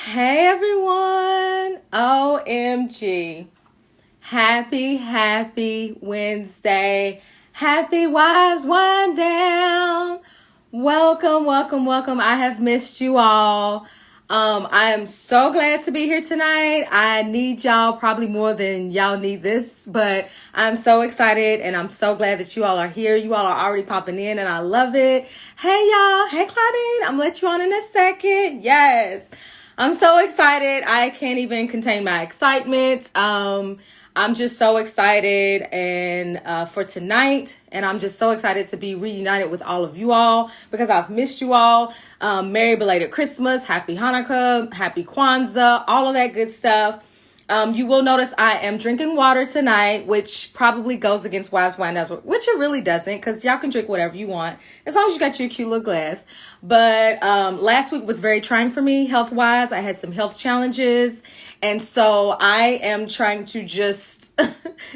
Hey everyone, OMG. Happy Wednesday. Happy Wives Wind Down. Welcome. I have missed you all. I am so glad to be here tonight. I need y'all probably more than y'all need this, but I'm so excited and I'm so glad that you all are here. You all are already popping in and I love it. Hey y'all. Hey Claudine. I'm gonna let you on in a second. Yes. I'm so excited. I can't even contain my excitement. I'm just so excited and for tonight, and I'm just so excited to be reunited with all of you all because I've missed you all. Merry belated Christmas, Happy Hanukkah, Happy Kwanzaa, all of that good stuff. You will notice I am drinking water tonight, which probably goes against Wise Wine, which it really doesn't, because y'all can drink whatever you want, as long as you got your cute little glass. But last week was very trying for me, health-wise. I had some health challenges, and so I am trying to just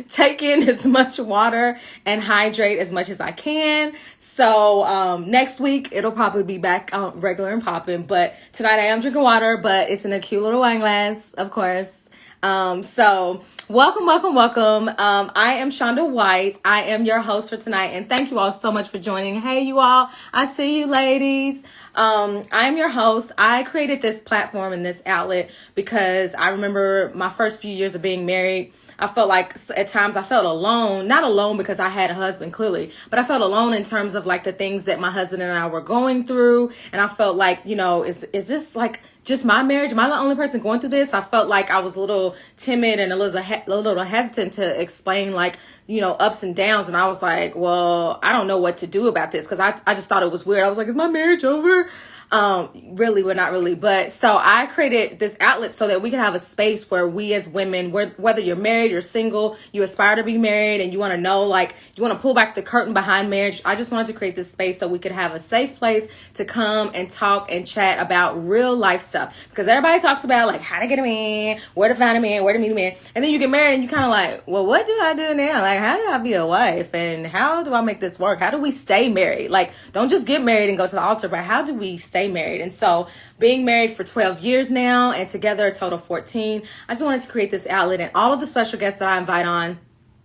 take in as much water and hydrate as much as I can. So next week, it'll probably be back regular and popping, but tonight I am drinking water, but it's in a cute little wine glass, of course. So welcome. I am Shonda White. I am your host for tonight, and thank you all so much for joining. Hey, you all. I see you ladies. I am your host. I created this platform and this outlet because I remember my first few years of being married. I felt like at times I felt alone, not alone because I had a husband clearly, but I felt alone in terms of like the things that my husband and I were going through. And I felt like, you know, is this like just my marriage? Am I the only person going through this? I felt like I was a little timid and a little hesitant to explain like, you know, ups and downs. And I was like, well, I don't know what to do about this because I just thought it was weird. I was like, is my marriage over? Really, well, not really. But so I created this outlet so that we can have a space where we as women, whether you're married or single, you aspire to be married and you want to know, like, you want to pull back the curtain behind marriage. I just wanted to create this space so we could have a safe place to come and talk and chat about real life stuff. Because everybody talks about like how to get a man, where to find a man, where to meet a man. And then you get married and you kind of like, well, what do I do now? Like, how do I be a wife? And how do I make this work? How do we stay married? Like, don't just get married and go to the altar, but how do we stay married? And so being married for 12 years now and together a total of 14, I just wanted to create this outlet, and all of the special guests that I invite on,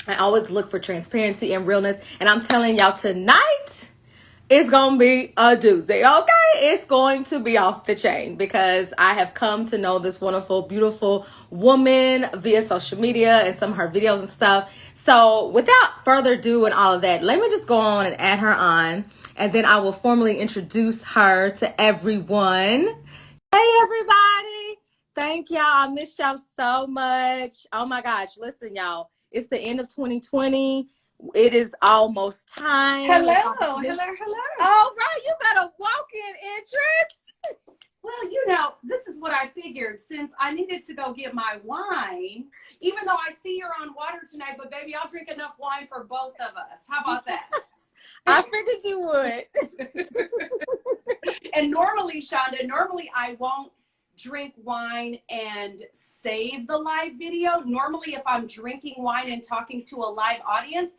I always look for transparency and realness. And I'm telling y'all tonight, it's going to be a doozy, okay? It's going to be off the chain because I have come to know this wonderful, beautiful woman via social media and some of her videos and stuff. So without further ado and all of that, let me just go on and add her on, and then I will formally introduce her to everyone. Hey, everybody. Thank y'all. I missed y'all so much. Oh, my gosh. Listen, y'all. It's the end of 2020. It is almost time. Hello. All right. You got a walk-in entrance. Well, you know, this is what I figured. Since I needed to go get my wine, even though I see you're on water tonight, but baby, I'll drink enough wine for both of us. How about that? I figured you would. And normally, Shonda, I won't drink wine and save the live video. Normally, if I'm drinking wine and talking to a live audience,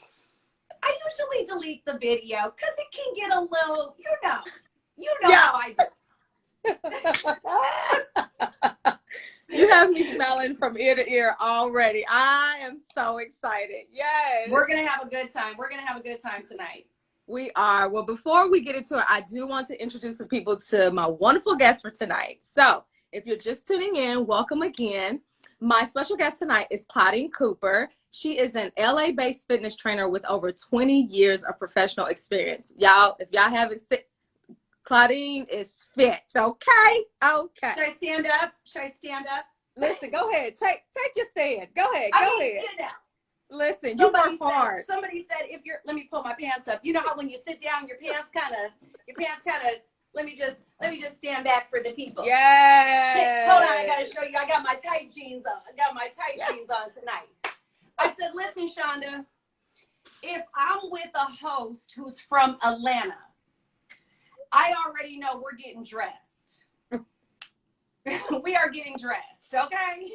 I usually delete the video because it can get a little, you know Yeah. how I do. You have me smelling from ear to ear already. I am so excited. Yes. We're going to have a good time. We're going to have a good time tonight. We are. Well, before we get into it, I do want to introduce the people to my wonderful guest for tonight. So if you're just tuning in, welcome again. My special guest tonight is Claudine Cooper. She is an LA-based fitness trainer with over 20 years of professional experience. Y'all, if y'all haven't seen, Claudine is fit. Okay. Should I stand up? Listen, go ahead. Take your stand. Go ahead. Stand up. Listen, you work hard. Somebody said let me pull my pants up. You know how when you sit down, your pants kind of, let me just stand back for the people. Yes. Hold on, I got to show you. I got my tight jeans on. Jeans on tonight. I said, listen, Shonda, if I'm with a host who's from Atlanta, I already know we're getting dressed. We are getting dressed, okay?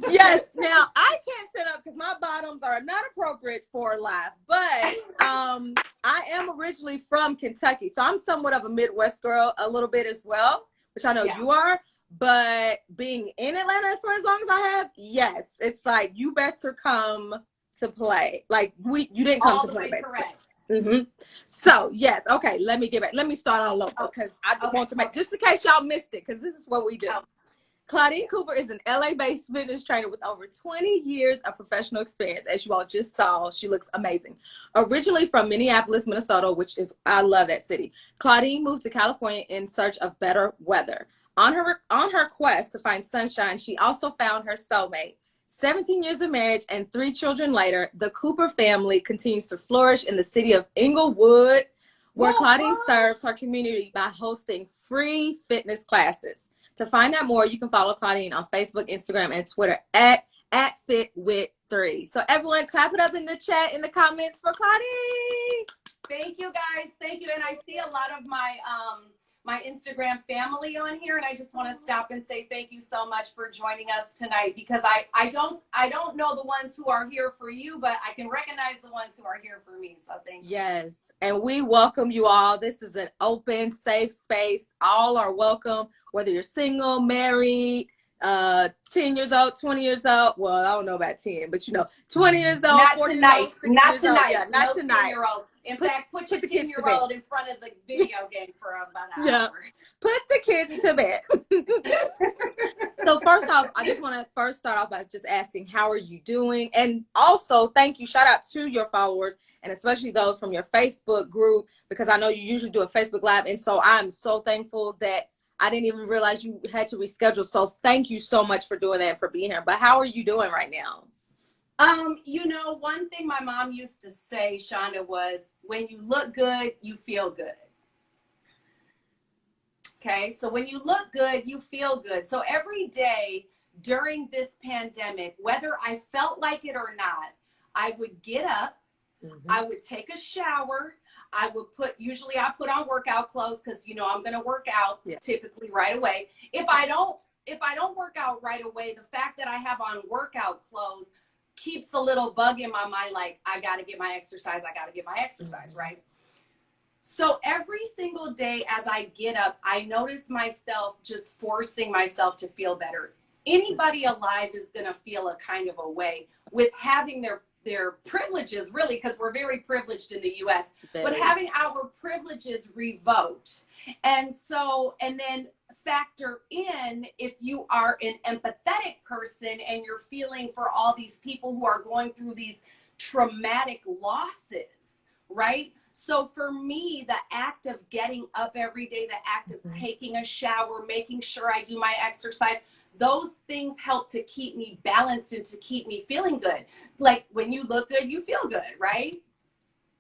Yes. Now I can't sit up because my bottoms are not appropriate for live, but I am originally from Kentucky, so I'm somewhat of a Midwest girl a little bit as well, which I know you are. But being in Atlanta for as long as I have, yes, it's like you better come to play. Like you didn't come All to the play, way basically. correct. So yes, okay. Let me get back. Let me start all over because I want to make just in case y'all missed it because this is what we do. Claudine Cooper is an LA-based fitness trainer with over 20 years of professional experience. As you all just saw, she looks amazing. Originally from Minneapolis, Minnesota, which is, I love that city, Claudine moved to California in search of better weather. On her quest to find sunshine, she also found her soulmate. 17 years of marriage and 3 children later, the Cooper family continues to flourish in the city of Inglewood, where Claudine serves her community by hosting free fitness classes. To find out more, you can follow Claudine on Facebook, Instagram, and Twitter at @FitWith3. So everyone, clap it up in the chat, in the comments for Claudine. Thank you, guys. Thank you. And I see a lot of my my Instagram family on here, and I just want to stop and say thank you so much for joining us tonight, because I don't know the ones who are here for you, but I can recognize the ones who are here for me. So thank you. Yes, and we welcome you all. This is an open, safe space. All are welcome, whether you're single, married, 10 years old, 20 years old. Well, I don't know about 10, but 20 years old, not 40 tonight. years old, 60 not years tonight. old. Yeah, not no tonight. 10-year-old. In fact, put your 10-year-old in front of the video game for about an hour. Put the kids to bed. So first off, I just want to first start off by just asking, how are you doing? And also, thank you. Shout out to your followers, and especially those from your Facebook group, because I know you usually do a Facebook Live. And so I'm so thankful that I didn't even realize you had to reschedule. So thank you so much for doing that and for being here. But how are you doing right now? One thing my mom used to say, Shonda, was when you look good, you feel good. Okay, so when you look good, you feel good. So every day during this pandemic, whether I felt like it or not, I would get up, I would take a shower, usually I put on workout clothes because I'm gonna work out typically right away. If I don't work out right away, the fact that I have on workout clothes keeps a little bug in my mind, like I gotta get my exercise, right? So every single day as I get up, I notice myself just forcing myself to feel better. Anybody alive is gonna feel a kind of a way with having their privileges, really, because we're very privileged in the US, but having our privileges revoked. And then factor in, if you are an empathetic person and you're feeling for all these people who are going through these traumatic losses, right? So for me, the act of getting up every day, the act of taking a shower, making sure I do my exercise, those things help to keep me balanced and to keep me feeling good. Like when you look good, you feel good, right?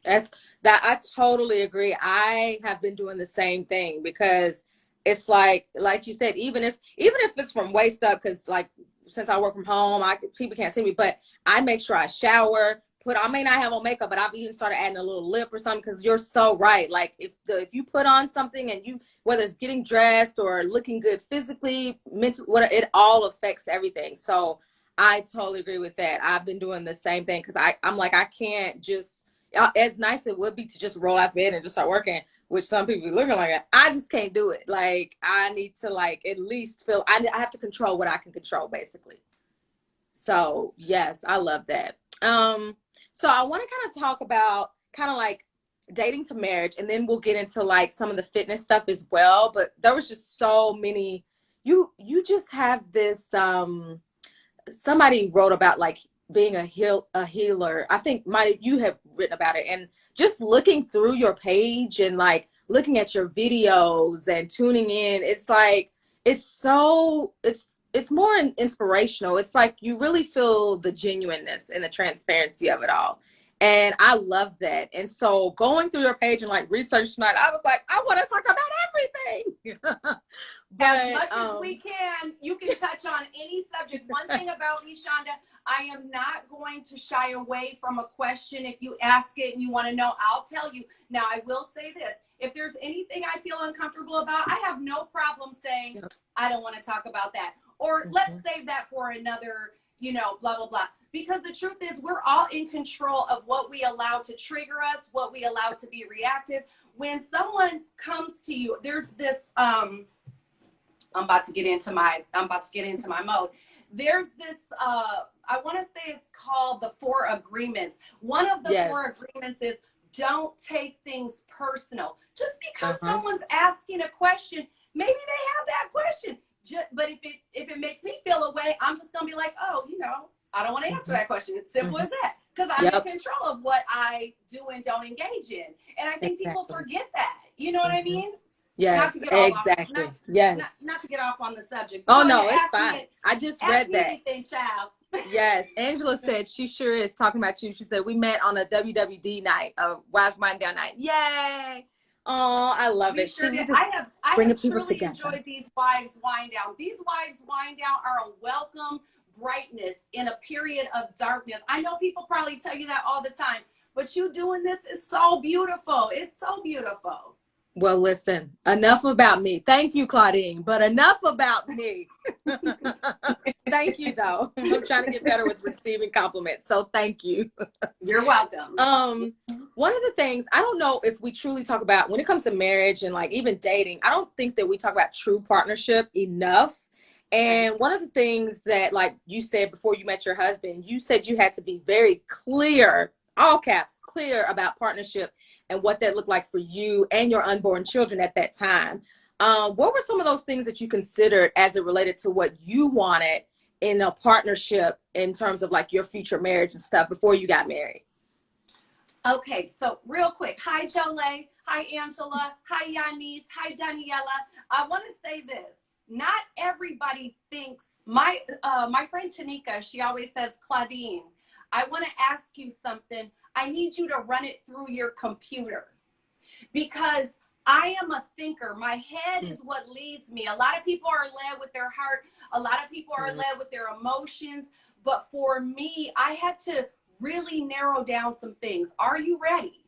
I totally agree. I have been doing the same thing, because it's like you said, even if it's from waist up, because like since I work from home, people can't see me, but I make sure I shower. I may not have on makeup, but I've even started adding a little lip or something, because you're so right. Like if you put on something, and whether it's getting dressed or looking good physically, mentally, it all affects everything. So I totally agree with that. I've been doing the same thing, because I'm like, I can't just, as nice it would be to just roll out of bed and just start working, which some people be looking like, I just can't do it. Like I need to at least feel, I have to control what I can control, basically. So yes, I love that. So I want to kind of talk about kind of like dating to marriage, and then we'll get into like some of the fitness stuff as well. But there was just so many, you just have this, somebody wrote about like being a healer. I think you have written about it, and just looking through your page and like looking at your videos and tuning in, it's like, it's more inspirational. It's like you really feel the genuineness and the transparency of it all. And I love that. And so going through your page and like research tonight, I was like, I want to talk about everything. As much as we can, you can touch on any subject. One thing about me, Shonda, I am not going to shy away from a question. If you ask it and you want to know, I'll tell you. Now, I will say this. If there's anything I feel uncomfortable about, I have no problem saying, I don't want to talk about that. Or let's save that for another, blah, blah, blah. Because the truth is, we're all in control of what we allow to trigger us, what we allow to be reactive. When someone comes to you, there's this I'm about to get into my mode. There's this, I want to say it's called the 4 agreements. One of the 4 agreements is don't take things personal. Just because someone's asking a question, maybe they have that question. But if it makes me feel a way, I'm just going to be like, oh, you know, I don't want to answer that question. It's simple as that. Because I'm in control of what I do and don't engage in. And I think people forget that. You know what I mean? Yes, exactly. Not to get off on the subject. Oh, no, it's fine. I just read that. Anything, child. Yes, Angela said she sure is talking about you. She said we met on a WWD night, a Wise Wind Down night. Yay! Oh, I love it. Sure did. I have truly enjoyed these Wives Wind Down. These Wives Wind Down are a welcome brightness in a period of darkness. I know people probably tell you that all the time, but you doing this is so beautiful. It's so beautiful. Well, listen, enough about me. Thank you, Claudine, but enough about me. Thank you, though. I'm trying to get better with receiving compliments, so thank you. You're welcome. One of the things, I don't know if we truly talk about when it comes to marriage and like even dating, I don't think that we talk about true partnership enough. And one of the things that, like you said before you met your husband, you said you had to be very clear, all caps, clear about partnership and what that looked like for you and your unborn children at that time. What were some of those things that you considered as it related to what you wanted in a partnership in terms of like your future marriage and stuff before you got married? Okay, so real quick. Hi, 𝗀𝗏. Hi, Angela. Hi, Yanis. Hi, Daniela. I want to say this. Not everybody thinks, my friend Tanika, she always says, Claudine, I want to ask you something. I need you to run it through your computer because I am a thinker. My head is what leads me. A lot of people are led with their heart. A lot of people are led with their emotions. But for me, I had to really narrow down some things. Are you ready?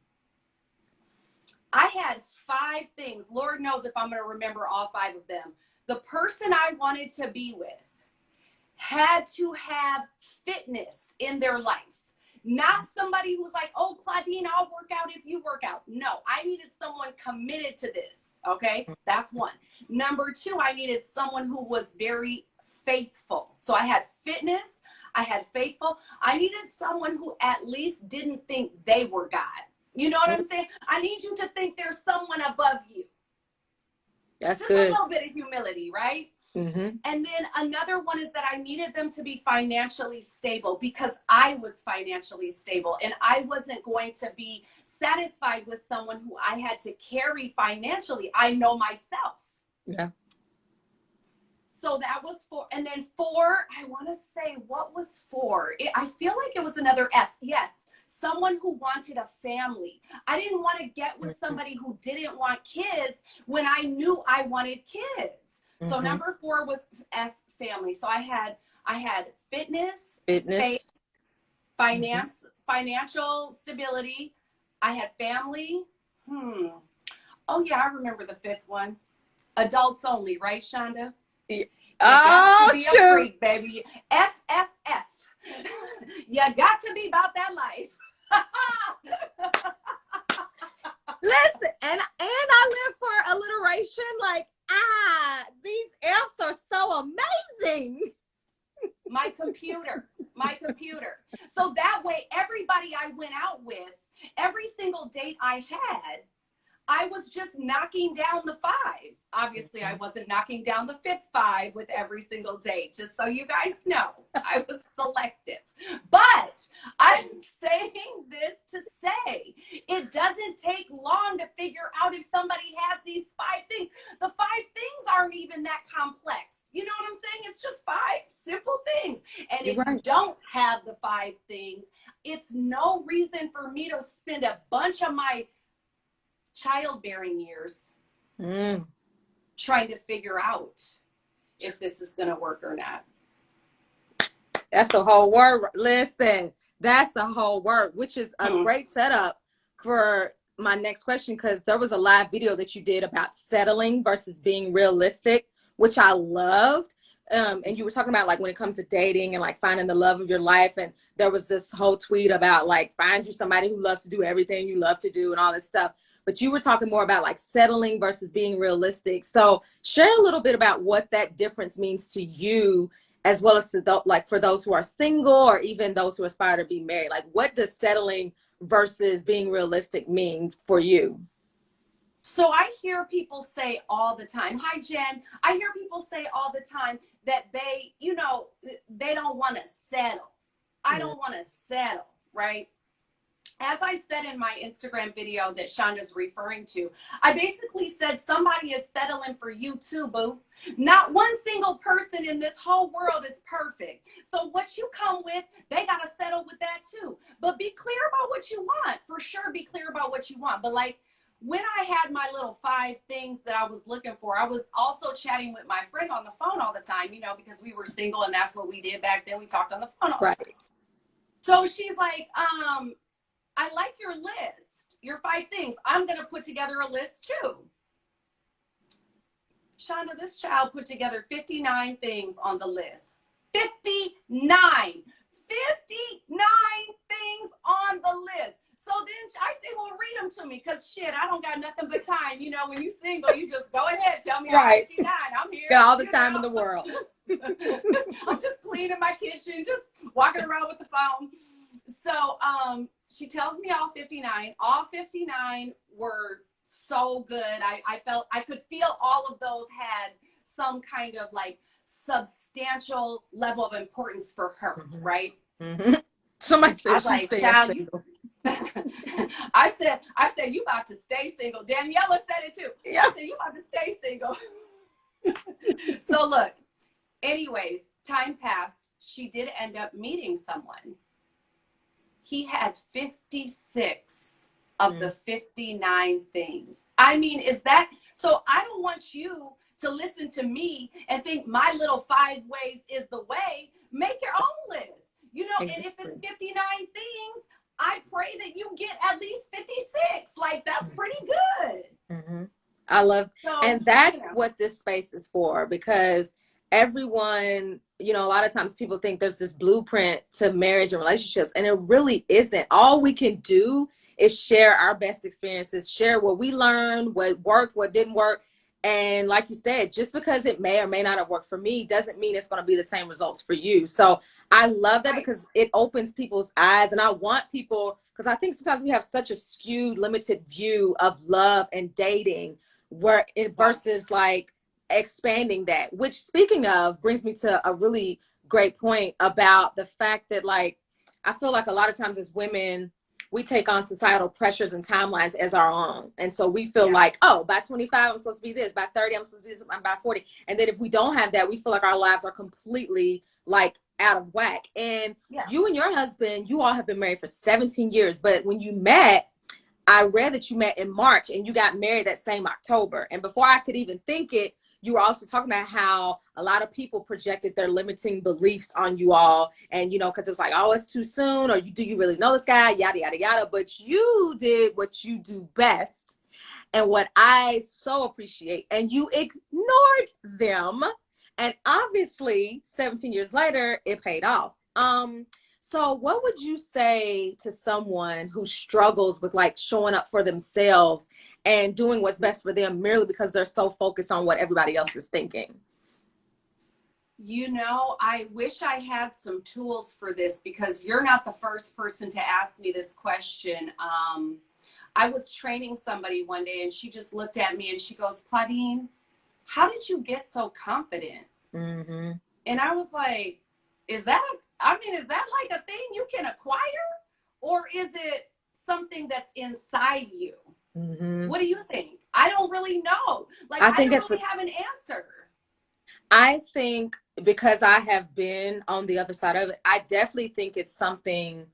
I had 5 things. Lord knows if I'm going to remember all 5 of them. The person I wanted to be with had to have fitness in their life. Not somebody who's like, oh, Claudine, I'll work out if you work out. No, I needed someone committed to this. Okay, that's 1. Number 2, I needed someone who was very faithful. So I had fitness. I had faithful. I needed someone who at least didn't think they were God. You know what I'm saying? I need you to think there's someone above you. That's just good. A little bit of humility, right? And then another one is that I needed them to be financially stable because I was financially stable and I wasn't going to be satisfied with someone who I had to carry financially. I know myself. Yeah. So that was 4. And then 4, I want to say, what was 4? I feel like it was another S. Yes. Someone who wanted a family. I didn't want to get with somebody who didn't want kids when I knew I wanted kids. So number 4 was F, family. So I had fitness, faith, financial stability. I had family. Oh yeah, I remember the 5th one. Adults only, right, Shonda? Yeah. Oh, sure. Freak, baby. F. You got to be about that life. Listen, and I live for alliteration. Like, these F's are so amazing. My computer. So that way, everybody I went out with, every single date I had, I was just knocking down the 5s. Obviously, I wasn't knocking down the 5th 5 with every single date, just so you guys know. I was selective. But I'm saying this to say it doesn't take long to figure out if somebody has these 5 things. The 5 things aren't even that complex. You know what I'm saying? It's just 5 simple things. And if you don't have the 5 things, it's no reason for me to spend a bunch of my childbearing years trying to figure out if this is going to work or not. That's a whole word. Listen, that's a whole word, which is a great setup for my next question, because there was a live video that you did about settling versus being realistic, which I loved. And you were talking about like when it comes to dating and like finding the love of your life. And there was this whole tweet about like, find you somebody who loves to do everything you love to do and all this stuff. but you were talking more about like settling versus being realistic. So share a little bit about what that difference means to you, as well as to like for those who are single or even those who aspire to be married. Like, what does settling versus being realistic mean for you? So I hear people say all the time, hi Jen, I hear people say all the time that they, you know, they don't want to settle. I don't want to settle, right? As I said in my Instagram video that Shonda's referring to, I basically said somebody is settling for you too, boo. Not one single person in this whole world is perfect. So what you come with, they got to settle with that too. But be clear about what you want. For sure, be clear about what you want. But like, when I had my little 5 things that I was looking for, I was also chatting with my friend on the phone all the time, you know, because we were single and that's what we did back then. We talked on the phone all the time. So she's like, I like your list, your 5 things. I'm going to put together a list too. Shonda, this child put together 59 things on the list. 59 things on the list. So then I say, well, read them to me, because shit, I don't got nothing but time. You know, when you single, you just go ahead, tell me I'm 59. I'm here. Got all the time in the world. I'm just cleaning my kitchen, just walking around with the phone. So she tells me all 59. All 59 were so good. I felt I could feel all of those had some kind of like substantial level of importance for her, right? Somebody said she's like, single. I said, you about to stay single. Daniela said it too. Yeah. I said, you about to stay single. So look, anyways, time passed. She did end up meeting someone. He had 56 of the 59 things. I mean, is that, so I don't want you to listen to me and think my little 5 ways is the way. Make your own list, you know, and if it's 59 things, I pray that you get at least 56. Like, that's pretty good. I love, and that's what this space is for, because everyone, you know, a lot of times people think there's this blueprint to marriage and relationships, and it really isn't. All we can do is share our best experiences, share what we learned, what worked, what didn't work. And like you said, just because it may or may not have worked for me doesn't mean it's going to be the same results for you. So I love that, because it opens people's eyes. And I want people, because I think sometimes we have such a skewed, limited view of love and dating, where it versus like expanding that, which, speaking of, brings me to a really great point about the fact that, like, I feel like a lot of times as women, we take on societal pressures and timelines as our own. And so we feel like, oh, by 25, I'm supposed to be this. By 30, I'm supposed to be this. By 40. And then if we don't have that, we feel like our lives are completely like out of whack. And you and your husband, you all have been married for 17 years. But when you met, I read that you met in March and you got married that same October. And before I could even think it, you were also talking about how a lot of people projected their limiting beliefs on you all. And, you know, because it was like, oh, it's too soon, or do you really know this guy? Yada, yada, yada. But you did what you do best and what I so appreciate. And you ignored them. And obviously, 17 years later, it paid off. So what would you say to someone who struggles with like showing up for themselves and doing what's best for them merely because they're so focused on what everybody else is thinking? You know, I wish I had some tools for this, because you're not the first person to ask me this question. I was training somebody one day and she just looked at me and she goes, Claudine, how did you get so confident? And I was like, is that like a thing you can acquire? Or is it something that's inside you? What do you think? I don't really know. Like, I don't really have an answer. I think, because I have been on the other side of it, I definitely think it's something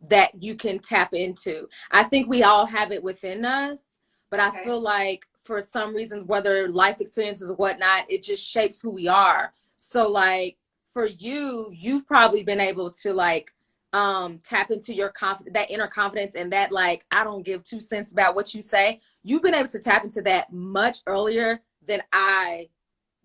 that you can tap into. I think we all have it within us, but I feel like for some reason, whether life experiences or whatnot, it just shapes who we are. So like for you, you've probably been able to like tap into your that inner confidence, and that like, I don't give 2 cents about what you say. You've been able to tap into that much earlier than I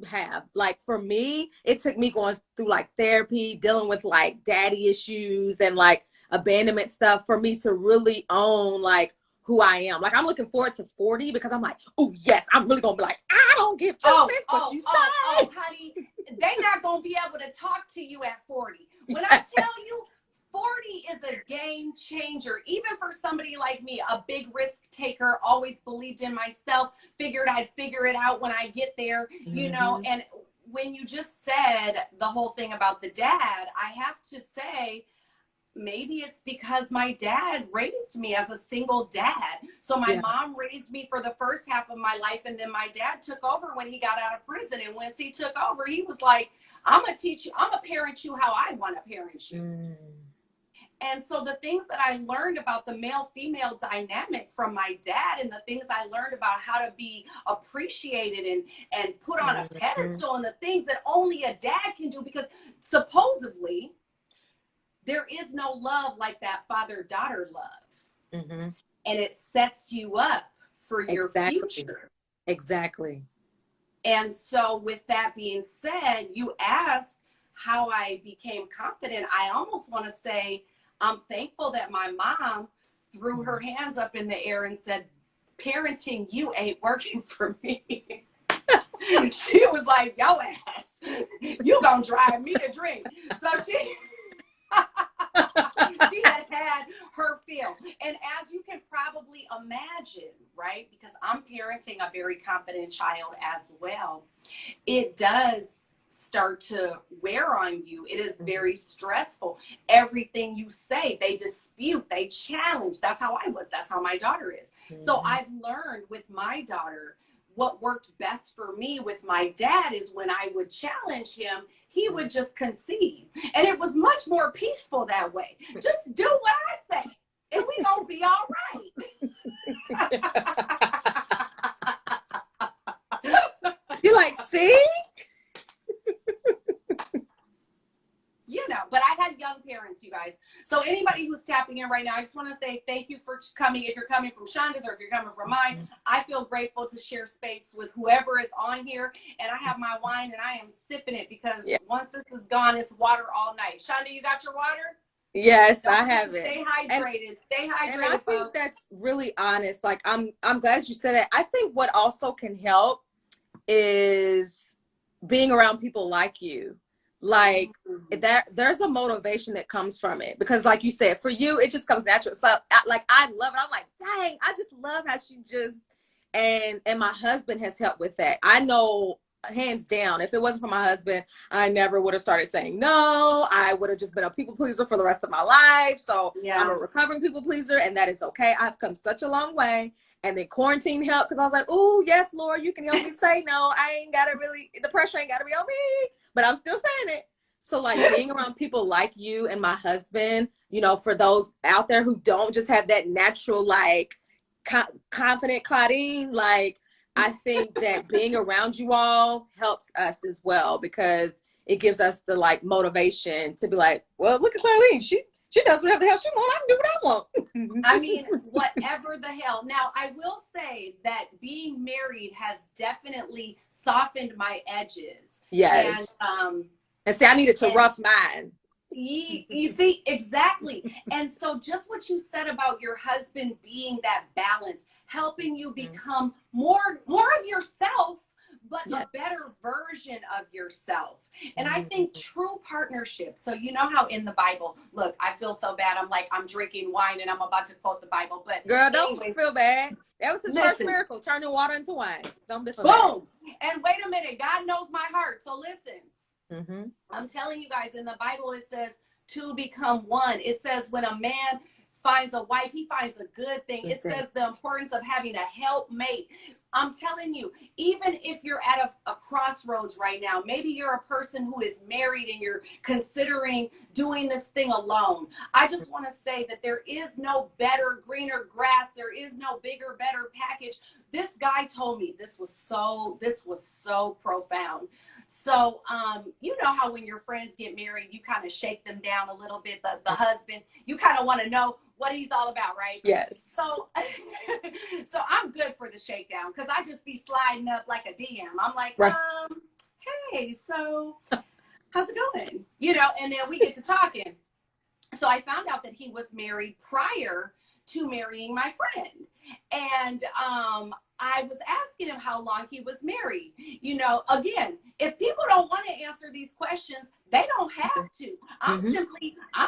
have. Like for me, it took me going through like therapy, dealing with like daddy issues and like abandonment stuff, for me to really own like who I am. Like, I'm looking forward to 40 because I'm like, oh yes, I'm really gonna be like, I don't give two cents what you say. Honey, they not gonna be able to talk to you at 40. When I tell you 40 is a game changer, even for somebody like me, a big risk taker, always believed in myself, figured I'd figure it out when I get there, you know. And when you just said the whole thing about the dad, I have to say, maybe it's because my dad raised me as a single dad. So my mom raised me for the first half of my life, and then my dad took over when he got out of prison. And once he took over, he was like, I'm gonna teach you, I'm gonna parent you how I want to parent you. And so the things that I learned about the male-female dynamic from my dad, and the things I learned about how to be appreciated and put on a pedestal, and the things that only a dad can do, because supposedly there is no love like that father-daughter love. And it sets you up for your future. Exactly. And so with that being said, you asked how I became confident. I almost want to say, I'm thankful that my mom threw her hands up in the air and said, parenting you ain't working for me. She was like, yo ass, you gonna drive me to drink. So she had her fill. And as you can probably imagine, right, because I'm parenting a very confident child as well, it does start to wear on you. It is very stressful. Everything you say, they dispute, they challenge. That's how I was. That's how my daughter is. So I've learned with my daughter, what worked best for me with my dad is when I would challenge him, he would just concede. And it was much more peaceful that way. Just do what I say, and we gonna be all right. You're like, see? You know, but I had young parents, you guys. So anybody who's tapping in right now, I just want to say thank you for coming. If you're coming from Shonda's or if you're coming from mine, I feel grateful to share space with whoever is on here. And I have my wine and I am sipping it because once this is gone, it's water all night. Shonda, you got your water? Yes, I have it. Stay hydrated. Stay hydrated. And I think that's really honest. Like, I'm glad you said that. I think what also can help is being around people like you. Like there's a motivation that comes from it, because like you said, for you it just comes natural. So like I love it. I'm like, dang, I just love how she just, and my husband has helped with that. I know hands down, if it wasn't for my husband, I never would have started saying no. I would have just been a people pleaser for the rest of my life. So I'm a recovering people pleaser, and that is okay. I've come such a long way. And then quarantine helped, because I was like, oh yes, Lord, you can help me say no. I ain't gotta really, the pressure ain't gotta be on me, but I'm still saying it. So like being around people like you and my husband, you know, for those out there who don't just have that natural, like confident Claudine, like I think that being around you all helps us as well, because it gives us the like motivation to be like, well, look at Claudine, she does whatever the hell she wants. I can do what I want. I mean, whatever the hell. Now, I will say that being married has definitely softened my edges. Yes. And see, I needed to rough mine. You see, exactly. And so just what you said about your husband being that balance, helping you become more of yourself, but a better version of yourself. And I think true partnership. So you know how in the Bible, look, I feel so bad. I'm like, I'm drinking wine and I'm about to quote the Bible, but girl, don't feel bad. That was his first miracle, turning water into wine. Don't be boom. And wait a minute, God knows my heart. So listen, I'm telling you guys, in the Bible, it says to become one. It says when a man finds a wife, he finds a good thing. It says the importance of having a helpmate. I'm telling you, even if you're at a crossroads right now, maybe you're a person who is married and you're considering doing this thing alone. I just want to say that there is no better, greener grass. There is no bigger, better package. This guy told me this was so profound. So, you know how when your friends get married, you kind of shake them down a little bit. The husband, you kind of want to know what he's all about, right? Yes. So, so I'm good for the shakedown, because I just be sliding up like a DM. I'm like, hey, so how's it going? You know, and then we get to talking. So I found out that he was married prior to marrying my friend. And I was asking him how long he was married. You know, again, if people don't want to answer these questions, they don't have to. I'm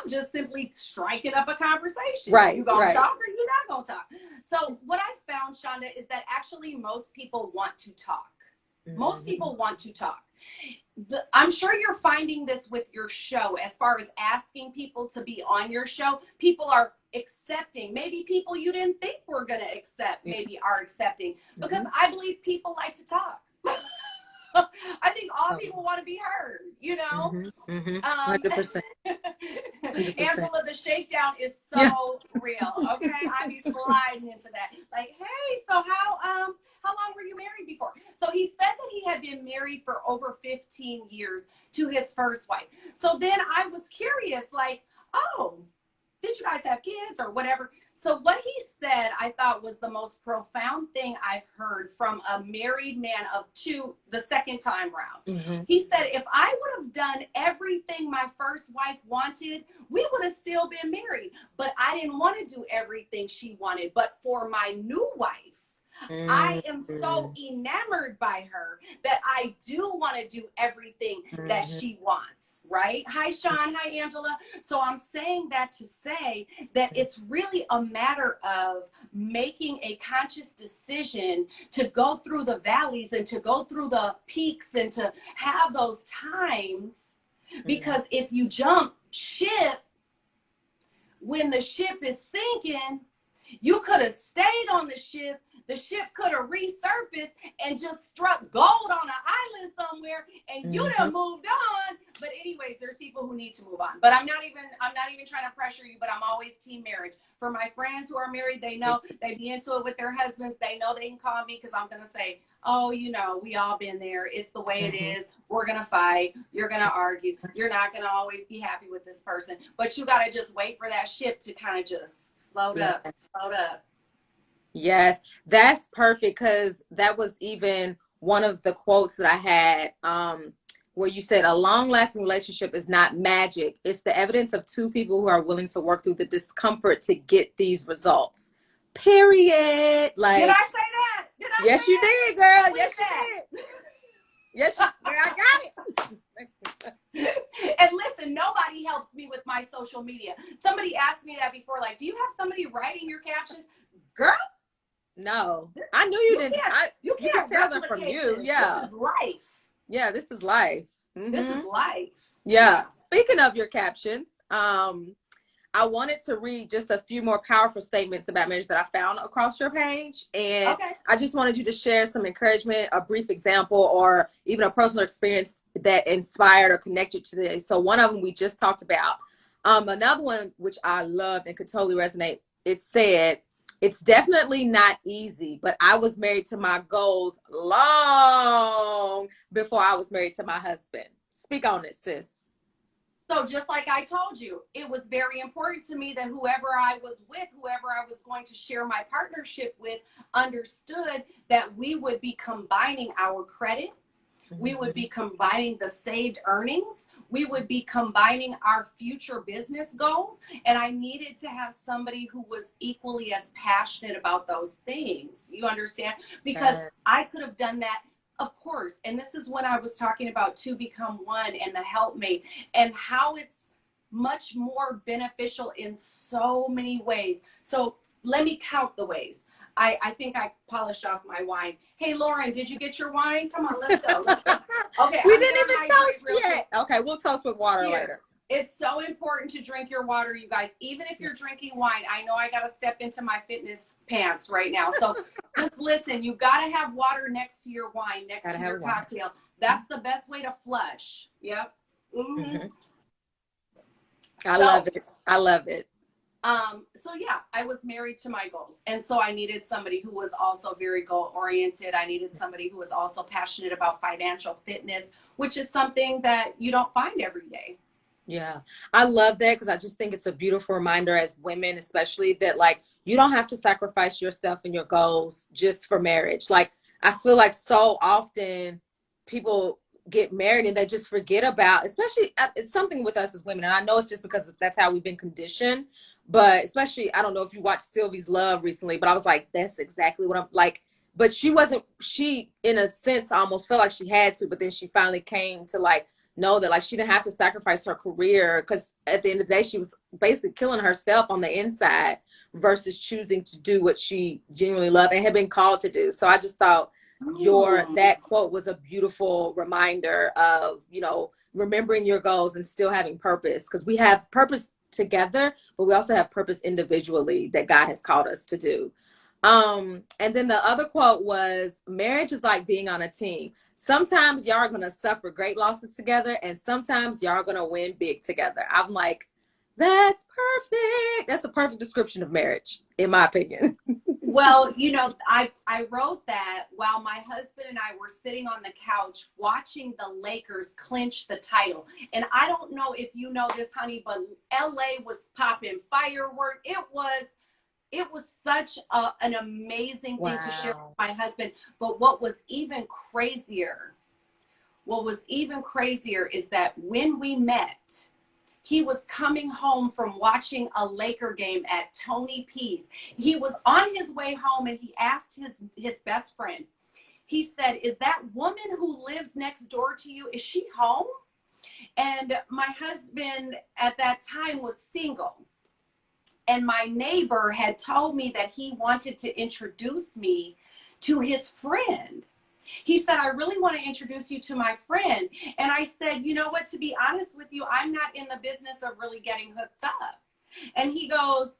just simply striking up a conversation. Right. You gonna talk or you're not gonna talk. So what I found, Shonda, is that actually most people want to talk. Most people want to talk. I'm sure you're finding this with your show as far as asking people to be on your show. People are accepting. Maybe people you didn't think were going to accept maybe are accepting, because I believe people like to talk. I think all people want to be heard, you know. 100%. Angela, the shakedown is so real. Okay, I be sliding into that. Like, hey, so how long were you married before? So he said that he had been married for over 15 years to his first wife. So then I was curious, like, oh, did you guys have kids or whatever? So what he said, I thought was the most profound thing I've heard from a married man of two, the second time round. He said, if I would have done everything my first wife wanted, we would have still been married. But I didn't want to do everything she wanted. But for my new wife, I am so enamored by her that I do want to do everything that she wants, right? Hi, Sean. Hi, Angela. So I'm saying that to say that it's really a matter of making a conscious decision to go through the valleys and to go through the peaks and to have those times. Because if you jump ship when the ship is sinking, you could have stayed on the ship. The ship could have resurfaced and just struck gold on an island somewhere, and you'd have moved on. But anyways, there's people who need to move on. But I'm not even trying to pressure you, but I'm always team marriage. For my friends who are married, they know they be into it with their husbands. They know they can call me because I'm going to say, oh, you know, we all been there. It's the way it is. We're going to fight. You're going to argue. You're not going to always be happy with this person. But you got to just wait for that ship to kind of just float up. Yes, that's perfect, because that was even one of the quotes that I had, where you said a long-lasting relationship is not magic. It's the evidence of two people who are willing to work through the discomfort to get these results. Period. Like, did I say that? Yes, you did, girl. Yes, you did. Yes, girl, I got it. And listen, nobody helps me with my social media. Somebody asked me that before, like, do you have somebody writing your captions? Girl, no, I knew you didn't. You can't tell them from you. Yeah, this is life. Yeah, this is life. This is life. Yeah. Speaking of your captions, I wanted to read just a few more powerful statements about marriage that I found across your page. And I just wanted you to share some encouragement, a brief example, or even a personal experience that inspired or connected to this. So one of them we just talked about. Another one, which I loved and could totally resonate, it said, it's definitely not easy, but I was married to my goals long before I was married to my husband. Speak on it, sis. So just like I told you, it was very important to me that whoever I was with, whoever I was going to share my partnership with, understood that we would be combining our credit. We would be combining the saved earnings. We would be combining our future business goals. And I needed to have somebody who was equally as passionate about those things. You understand? Because I could have done that, of course. And this is when I was talking about to become one and the helpmate, and how it's much more beneficial in so many ways. So let me count the ways. I think I polished off my wine. Hey, Lauren, did you get your wine? Come on, let's go. Let's go. Okay. We didn't even toast yet. Okay, we'll toast with water later. It's so important to drink your water, you guys. Even if you're drinking wine, I know I got to step into my fitness pants right now. So just listen, you got to have water next to your wine, next to your cocktail. That's the best way to flush. Yep. I love it. I love it. So yeah, I was married to my goals. And so I needed somebody who was also very goal oriented. I needed somebody who was also passionate about financial fitness, which is something that you don't find every day. Yeah, I love that, because I just think it's a beautiful reminder as women, especially, that like, you don't have to sacrifice yourself and your goals just for marriage. Like, I feel like so often people get married and they just forget about, especially it's something with us as women. And I know it's just because that's how we've been conditioned. But especially, I don't know if you watched Sylvie's Love recently, but I was like, that's exactly what I'm like. But she, in a sense, almost felt like she had to, but then she finally came to like know that like she didn't have to sacrifice her career, because at the end of the day, she was basically killing herself on the inside versus choosing to do what she genuinely loved and had been called to do. So I just thought that quote was a beautiful reminder of, you know, remembering your goals and still having purpose, because we have purpose together, but we also have purpose individually that God has called us to do. And then the other quote was, marriage is like being on a team. Sometimes y'all are going to suffer great losses together, and sometimes y'all are going to win big together. I'm like, that's perfect. That's a perfect description of marriage, in my opinion. Well, you know, I wrote that while my husband and I were sitting on the couch watching the Lakers clinch the title. And I don't know if you know this, honey, but LA was popping fireworks. It was such an amazing thing to share with my husband. But what was even crazier is that when we met, he was coming home from watching a Laker game at Tony P's. He was on his way home and he asked his best friend, he said, is that woman who lives next door to you, is she home? And my husband at that time was single. And my neighbor had told me that he wanted to introduce me to his friend. He said, I really want to introduce you to my friend. And I said, you know what, to be honest with you, I'm not in the business of really getting hooked up. And he goes,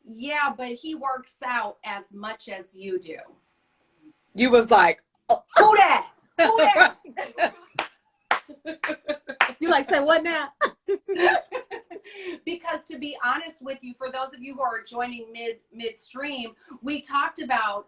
yeah, but he works out as much as you do. You was like, oh, who that? Who that? You like, say what now? Because to be honest with you, for those of you who are joining midstream, we talked about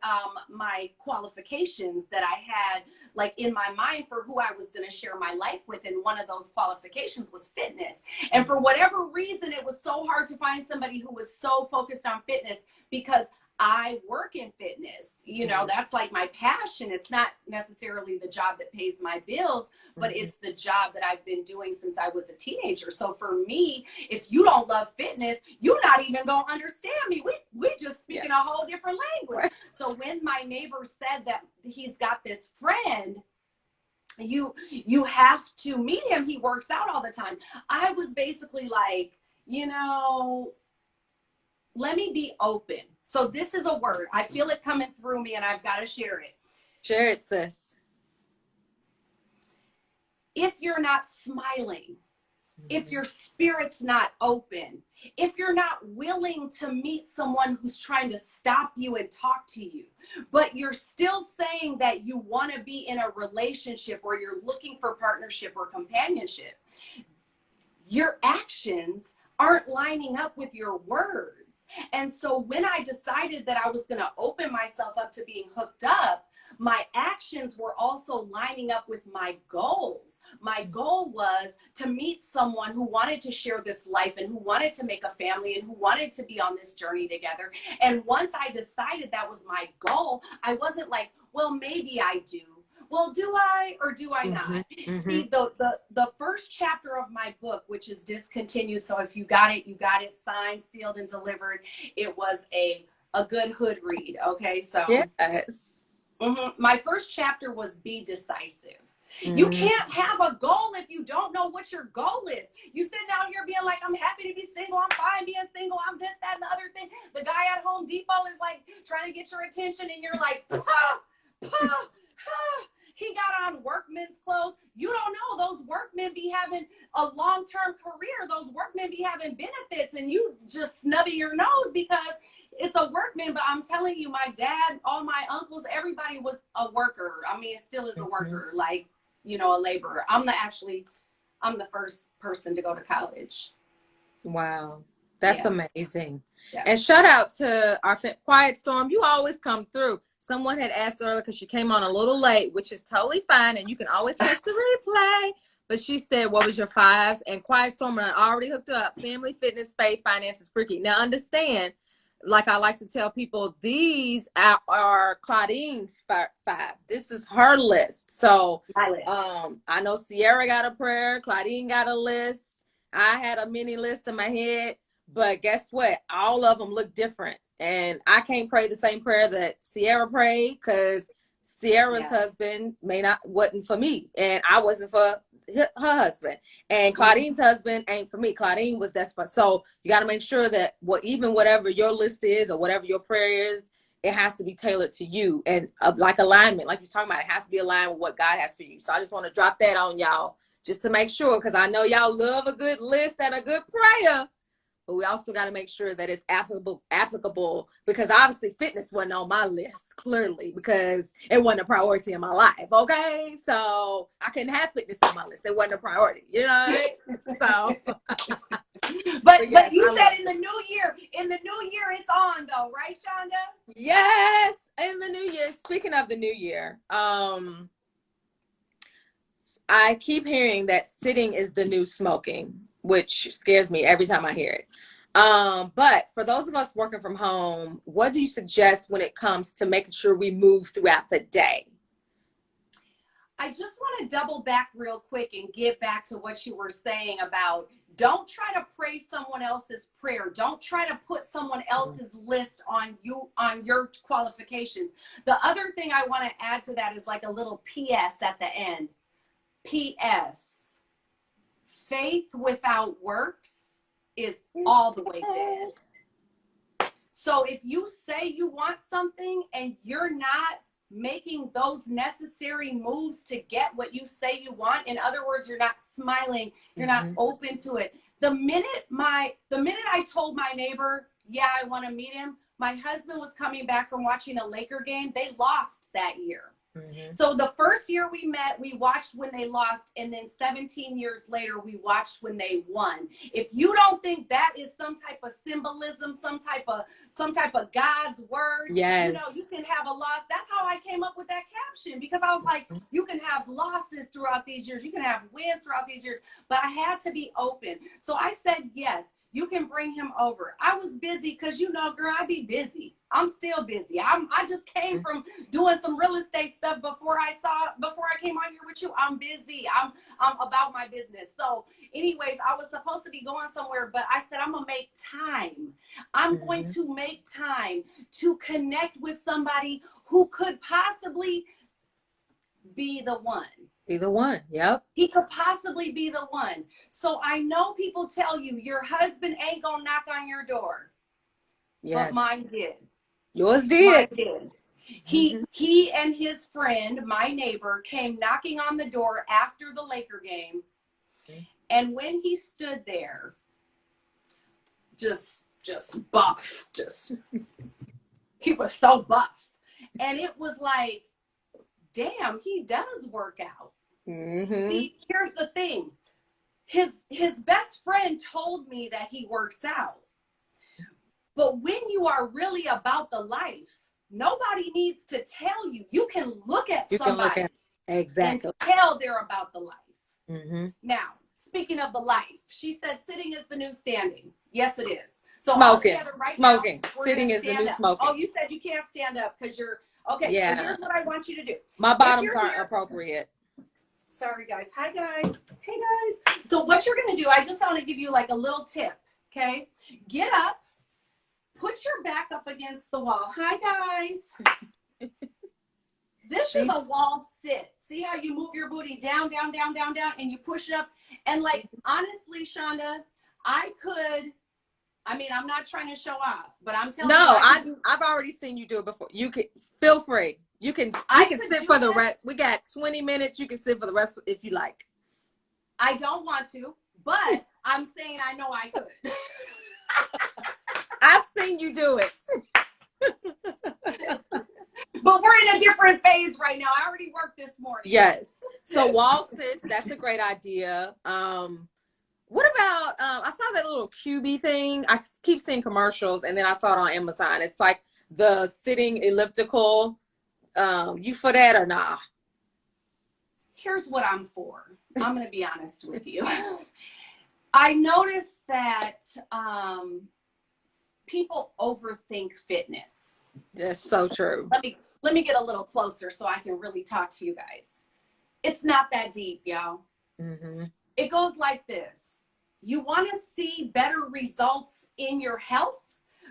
my qualifications that I had like in my mind for who I was going to share my life with. And one of those qualifications was fitness. And for whatever reason, it was so hard to find somebody who was so focused on fitness, because I work in fitness, you know, that's like my passion. It's not necessarily the job that pays my bills, but it's the job that I've been doing since I was a teenager. So for me, if you don't love fitness, you're not even going to understand me. We just speak in a whole different language. So when my neighbor said that he's got this friend, you have to meet him, he works out all the time, I was basically like, you know, let me be open. So this is a word. I feel it coming through me and I've got to share it. Share it, sis. If you're not smiling, if your spirit's not open, if you're not willing to meet someone who's trying to stop you and talk to you, but you're still saying that you want to be in a relationship or you're looking for partnership or companionship, your actions aren't lining up with your words. And so when I decided that I was going to open myself up to being hooked up, my actions were also lining up with my goals. My goal was to meet someone who wanted to share this life and who wanted to make a family and who wanted to be on this journey together. And once I decided that was my goal, I wasn't like, well, maybe I do. Well, do I or do I not? See, the first chapter of my book, which is discontinued, so if you got it, signed, sealed, and delivered. It was a good hood read, okay? So yes. My first chapter was Be Decisive. You can't have a goal if you don't know what your goal is. You sitting out here being like, I'm happy to be single, I'm fine being single, I'm this, that, and the other thing. The guy at Home Depot is like trying to get your attention and you're like, he got on workman's clothes. You don't know, those workmen be having a long-term career. Those workmen be having benefits and you just snubbing your nose because it's a workman. But I'm telling you, my dad, all my uncles, everybody was a worker. I mean, it still is a worker, like, you know, a laborer. I'm the first person to go to college. Wow. That's amazing. Yeah. And shout out to our Quiet Storm. You always come through. Someone had asked earlier because she came on a little late, which is totally fine. And you can always catch the replay. But she said, what was your fives? And Quiet Storm, and I already hooked up. Family, fitness, faith, finances, freaky. Now understand, like I like to tell people, these are Claudine's five. This is her list. So I know Sierra got a prayer. Claudine got a list. I had a mini list in my head. But guess what? All of them look different. And I can't pray the same prayer that Sierra prayed, because Sierra's husband wasn't for me, and I wasn't for her husband, and Claudine's husband ain't for me. Claudine was desperate. So you got to make sure that even whatever your list is or whatever your prayer is, it has to be tailored to you, and like alignment, like you're talking about, it has to be aligned with what God has for you. So I just want to drop that on y'all just to make sure, because I know y'all love a good list and a good prayer. But we also got to make sure that it's applicable, because obviously fitness wasn't on my list, clearly, because it wasn't a priority in my life. Okay, so I couldn't have fitness on my list. It wasn't a priority, you know what I mean? So but you said in the new year it's on though, right, Shonda? Yes, in the new year. Speaking of the new year, I keep hearing that sitting is the new smoking, which scares me every time I hear it. But for those of us working from home, what do you suggest when it comes to making sure we move throughout the day? I just want to double back real quick and get back to what you were saying about, don't try to pray someone else's prayer. Don't try to put someone else's list on your qualifications. The other thing I want to add to that is like a little PS at the end. PS. Faith without works is all the way dead. So if you say you want something and you're not making those necessary moves to get what you say you want, in other words, you're not smiling, you're not open to it. The minute I told my neighbor, yeah, I want to meet him, my husband was coming back from watching a Laker game. They lost that year. So the first year we met, we watched when they lost, and then 17 years later, we watched when they won. If you don't think that is some type of symbolism, some type of God's word, yes, you know, you can have a loss. That's how I came up with that caption, because I was like, you can have losses throughout these years, you can have wins throughout these years, but I had to be open. So I said, yes, you can bring him over. I was busy because, you know, girl, I be busy. I'm still busy. I just came from doing some real estate stuff before I came on here with you. I'm busy. I'm about my business. So anyways, I was supposed to be going somewhere, but I said, I'm going to make time. I'm going to make time to connect with somebody who could possibly be the one. Be the one. Yep. He could possibly be the one. So I know people tell you your husband ain't gonna knock on your door. Yes. But mine did. Yours did. Mine did. He and his friend, my neighbor, came knocking on the door after the Laker game. And when he stood there, just buff, he was so buff. And it was like, damn, he does work out. See, here's the thing. His best friend told me that he works out. But when you are really about the life, nobody needs to tell you. You can look at somebody exactly and tell they're about the life. Now, speaking of the life, she said sitting is the new standing. Yes, it is. So smoking, right smoking, now, sitting is the new smoking. Oh, you said you can't stand up because you're okay. Yeah. So here's what I want you to do. My bottoms aren't appropriate. Sorry, guys. Hi, guys. Hey, guys. So what you're going to do, I just want to give you like a little tip, okay? Get up. Put your back up against the wall. Hi, guys. This is a wall sit. See how you move your booty down, down, down, down, down, and you push it up. And like, honestly, Shonda, I'm not trying to show off, but I'm telling you. No, I've already seen you do it before. You can feel free. You can sit for the rest. We got 20 minutes. You can sit for the rest if you like. I don't want to, but I'm saying I know I could. I've seen you do it. But we're in a different phase right now. I already worked this morning. Yes. So wall sits, that's a great idea. What about, I saw that little 𝗙𝗶𝘁 thing. I keep seeing commercials, and then I saw it on Amazon. It's like the sitting elliptical. You for that or nah? Here's what I'm for. I'm going to be honest with you. I noticed that people overthink fitness. That's so true. Let me get a little closer so I can really talk to you guys. It's not that deep, y'all. It goes like this. You want to see better results in your health,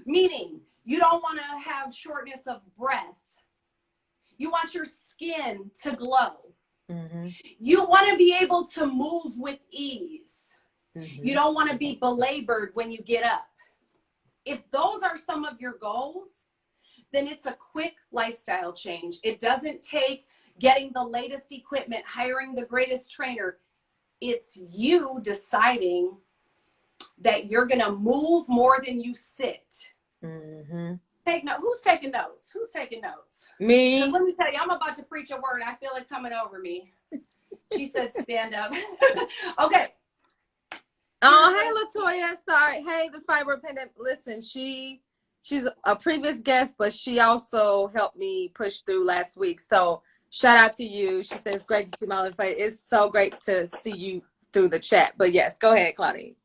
meaning you don't want to have shortness of breath. You want your skin to glow. You want to be able to move with ease. You don't want to be belabored when you get up. If those are some of your goals, then it's a quick lifestyle change. It doesn't take getting the latest equipment, hiring the greatest trainer. It's you deciding that you're going to move more than you sit. Take note. Who's taking notes? Who's taking notes? Me. Because let me tell you, I'm about to preach a word. I feel it coming over me. She said, stand up. Okay. Oh, hey, LaToya. Sorry. Hey, the 𝗙𝗶𝘁. Listen, she's a previous guest, but she also helped me push through last week. So shout out to you. She says, great to see my face. It's so great to see you through the chat. But yes, go ahead, Claudine.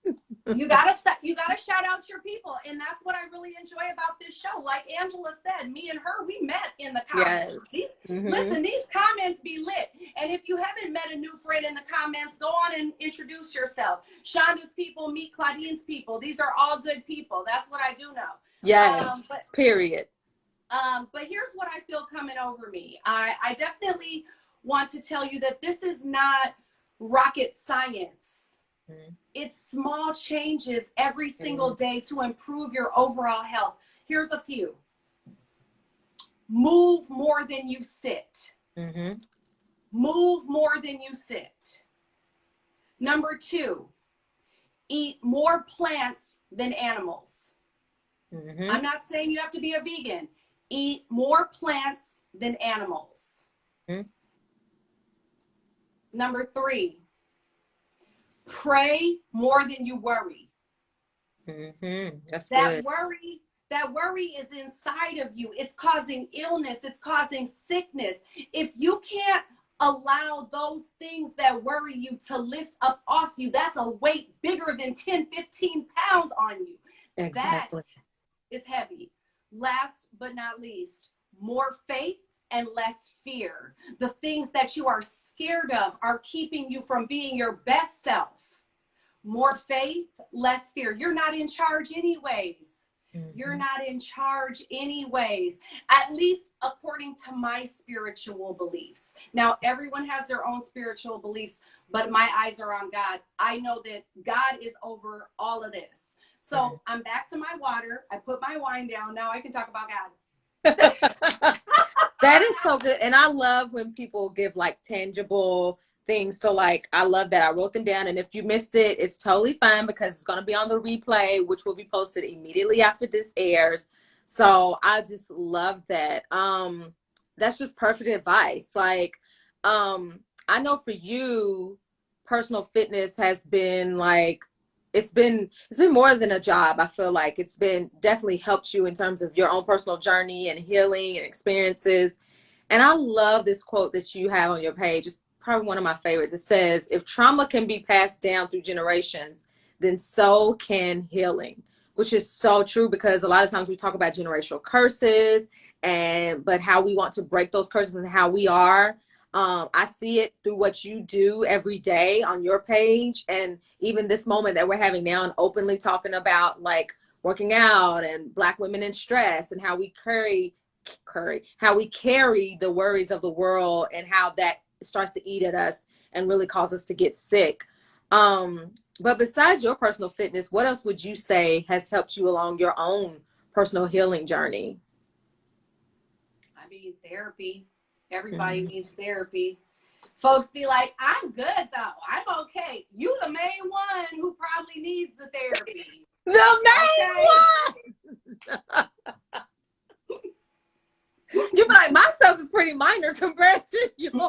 You gotta shout out your people, and that's what I really enjoy about this show. Like Angela said, me and her, we met in the comments. Yes. Listen, these comments be lit, and if you haven't met a new friend in the comments, go on and introduce yourself. Shonda's people meet Claudine's people. These are all good people. That's what I do know. Yes. Period. But here's what I feel coming over me. I definitely want to tell you that this is not rocket science. It's small changes every single day to improve your overall health. Here's a few. Move more than you sit. Move more than you sit. Number 2, eat more plants than animals. I'm not saying you have to be a vegan. Eat more plants than animals. Number 3, pray more than you worry. That's that good. worry is inside of you. It's causing illness. It's causing sickness. If you can't allow those things that worry you to lift up off you, that's a weight bigger than 10, 15 pounds on you. Exactly. That is heavy. Last but not least, more faith and less fear. The things that you are scared of are keeping you from being your best self. More faith, less fear. You're not in charge anyways. You're not in charge anyways, at least according to my spiritual beliefs. Now, everyone has their own spiritual beliefs, but my eyes are on God. I know that God is over all of this. So I'm back to my water. I put my wine down. Now I can talk about God. That is so good. And I love when people give like tangible things. So like, I love that I wrote them down. And if you missed it, it's totally fine because it's going to be on the replay, which will be posted immediately after this airs. So I just love that. That's just perfect advice. Like, I know for you, personal fitness has been like, it's been more than a job. I feel like it's been definitely helped you in terms of your own personal journey and healing and experiences. And I love this quote that you have on your page. It's probably one of my favorites. It says, if trauma can be passed down through generations, then so can healing, which is so true because a lot of times we talk about generational curses but how we want to break those curses and how we are. I see it through what you do every day on your page. And even this moment that we're having now and openly talking about like working out and Black women in stress and how we carry the worries of the world and how that starts to eat at us and really cause us to get sick. But besides your personal fitness, what else would you say has helped you along your own personal healing journey? I mean, therapy. Everybody needs therapy. Folks be like, I'm good though. I'm okay. You the main one who probably needs the therapy. The main one! You'd be like, my stuff is pretty minor compared to yours.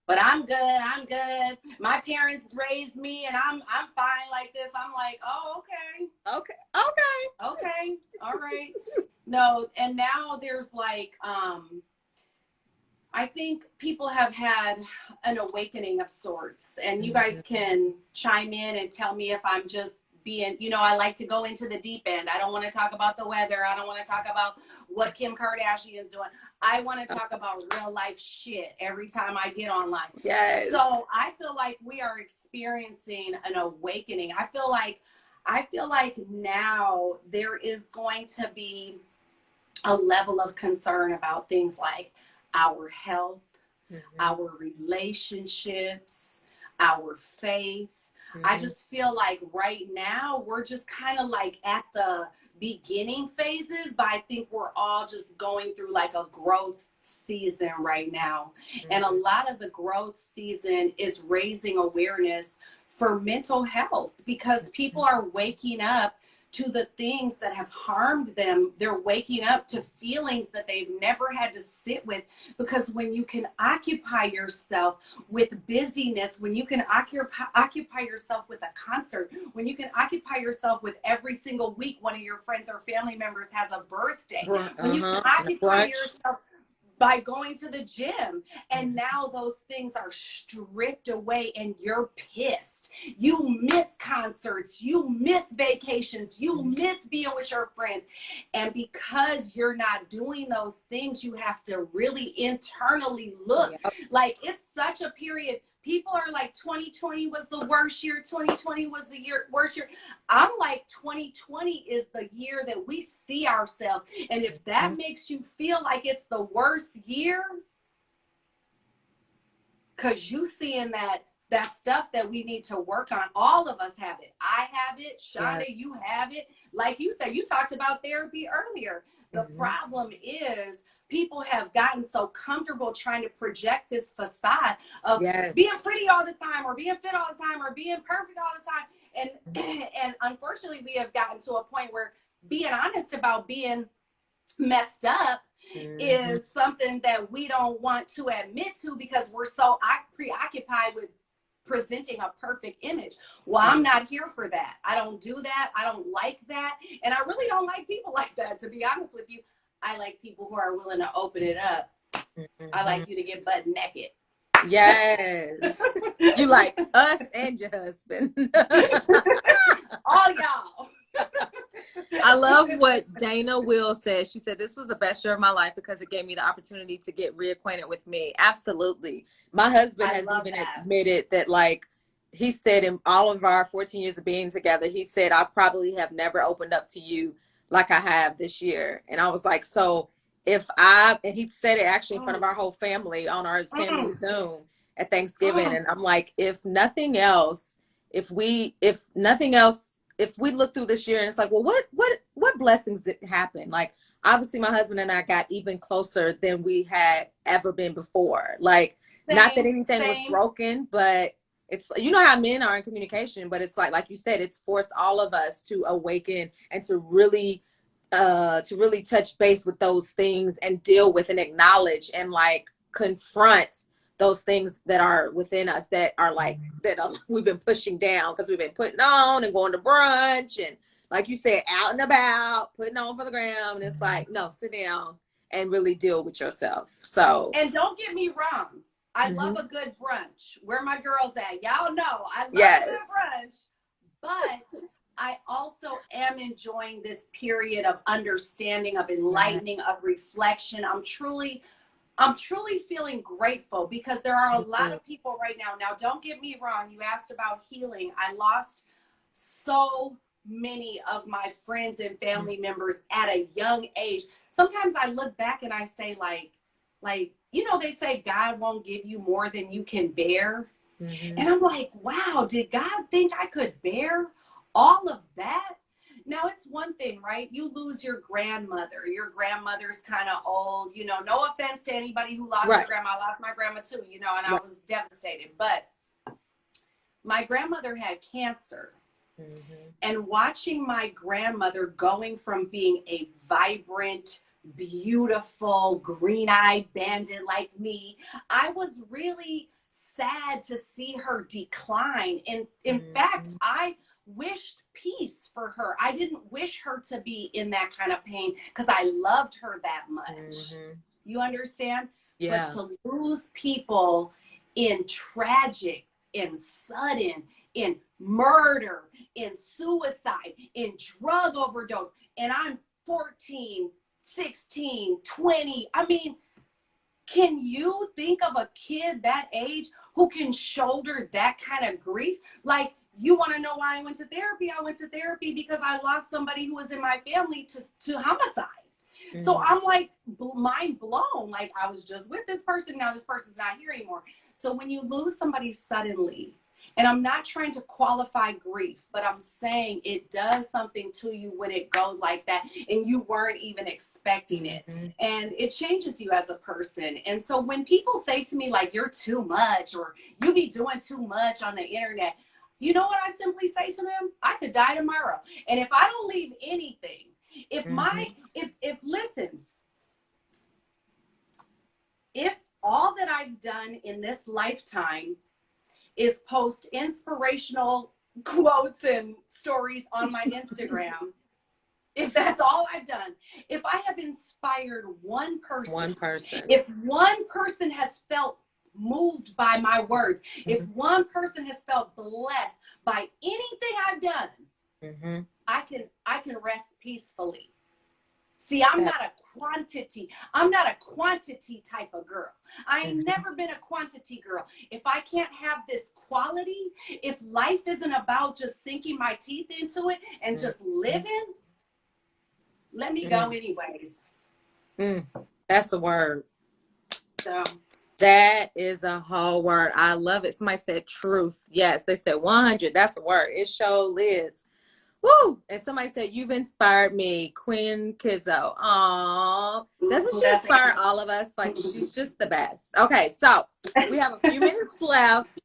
But I'm good. I'm good. My parents raised me and I'm fine like this. I'm like, oh, okay. Okay. All right. No, and now there's like, I think people have had an awakening of sorts, and you guys can chime in and tell me if I'm just being, you know, I like to go into the deep end. I don't want to talk about the weather. I don't want to talk about what Kim Kardashian is doing. I want to talk about real life shit every time I get online. Yes. So I feel like we are experiencing an awakening. I feel like now there is going to be a level of concern about things like our health, our relationships, our faith. I just feel like right now we're just kind of like at the beginning phases, but I think we're all just going through like a growth season right now. And a lot of the growth season is raising awareness for mental health, because people are waking up to the things that have harmed them. They're waking up to feelings that they've never had to sit with, because when you can occupy yourself with busyness, when you can occupy yourself with a concert, when you can occupy yourself with every single week one of your friends or family members has a birthday, when you can occupy yourself by going to the gym, and now those things are stripped away and you're pissed. You miss concerts, you miss vacations, you miss being with your friends. And because you're not doing those things, you have to really internally look. Like, it's such a period. People are like, 2020 was the worst year. 2020 was the worst year. I'm like, 2020 is the year that we see ourselves. And if that makes you feel like it's the worst year, because you seeing that stuff that we need to work on, all of us have it. I have it. Shonda, you have it. Like you said, you talked about therapy earlier. The problem is, people have gotten so comfortable trying to project this facade of being pretty all the time, or being fit all the time, or being perfect all the time. And unfortunately, we have gotten to a point where being honest about being messed up is something that we don't want to admit to, because we're so preoccupied with presenting a perfect image. Well, I'm not here for that. I don't do that. I don't like that. And I really don't like people like that, to be honest with you. I like people who are willing to open it up. I like you to get butt naked. Yes. You like us and your husband. All y'all. I love what Dana Will says. She said, this was the best year of my life because it gave me the opportunity to get reacquainted with me. Absolutely. My husband has even admitted that, like, he said in all of our 14 years of being together, he said, I probably have never opened up to you like I have this year. And I was like, so and he said it actually in front of our whole family on our family Zoom at Thanksgiving. And I'm like, if nothing else, if we look through this year and it's like, well, what blessings did happen? Like, obviously my husband and I got even closer than we had ever been before. Like, not that anything was broken, but it's, you know how men are in communication, but it's like you said, it's forced all of us to awaken and to really touch base with those things and deal with and acknowledge and like confront those things that are within us that are like, we've been pushing down because we've been putting on and going to brunch and, like you said, out and about, putting on for the gram. And it's like, no, sit down and really deal with yourself. So, and don't get me wrong, I love a good brunch. Where my girls at? Y'all know I love a good brunch, but I also am enjoying this period of understanding, of enlightening, of reflection. I'm truly feeling grateful, because there are a lot of people right now. Now, don't get me wrong. You asked about healing. I lost so many of my friends and family members at a young age. Sometimes I look back and I say, like, you know, they say God won't give you more than you can bear. And I'm like, wow, did God think I could bear all of that? Now, it's one thing, right? You lose your grandmother. Your grandmother's kind of old, you know, no offense to anybody who lost their grandma. I lost my grandma too, you know, and I was devastated. But my grandmother had cancer. And watching my grandmother going from being a vibrant, beautiful, green-eyed bandit like me, I was really sad to see her decline. And in fact, I wished peace for her. I didn't wish her to be in that kind of pain because I loved her that much. You understand? But to lose people in tragic, in sudden, in murder, in suicide, in drug overdose, and I'm 14, 16, 20. I mean, can you think of a kid that age who can shoulder that kind of grief? Like, you want to know why I went to therapy? I went to therapy because I lost somebody who was in my family to homicide. Mm-hmm. So I'm like mind blown. Like, I was just with this person. Now this person's not here anymore. So when you lose somebody suddenly, and I'm not trying to qualify grief, but I'm saying it does something to you when it goes like that and you weren't even expecting it. Mm-hmm. And it changes you as a person. And so when people say to me, like, you're too much, or you be doing too much on the internet, you know what I simply say to them? I could die tomorrow. And if I don't leave anything, if all that I've done in this lifetime is post inspirational quotes and stories on my Instagram, if that's all I've done, if I have inspired one person, if one person has felt moved by my words, mm-hmm. if one person has felt blessed by anything I've done, mm-hmm. I can rest peacefully. See, I'm not a quantity type of girl. I ain't never been a quantity girl. If I can't have this quality, if life isn't about just sinking my teeth into it and just living, let me go anyways. That's a word. So that is a whole word. I love it. Somebody said truth. Yes, they said 100. That's a word. It sure is. Woo! And somebody said, you've inspired me, Queen Kizzo. Aww. Doesn't she inspire all of us? Like, she's just the best. Okay, so we have a few minutes left.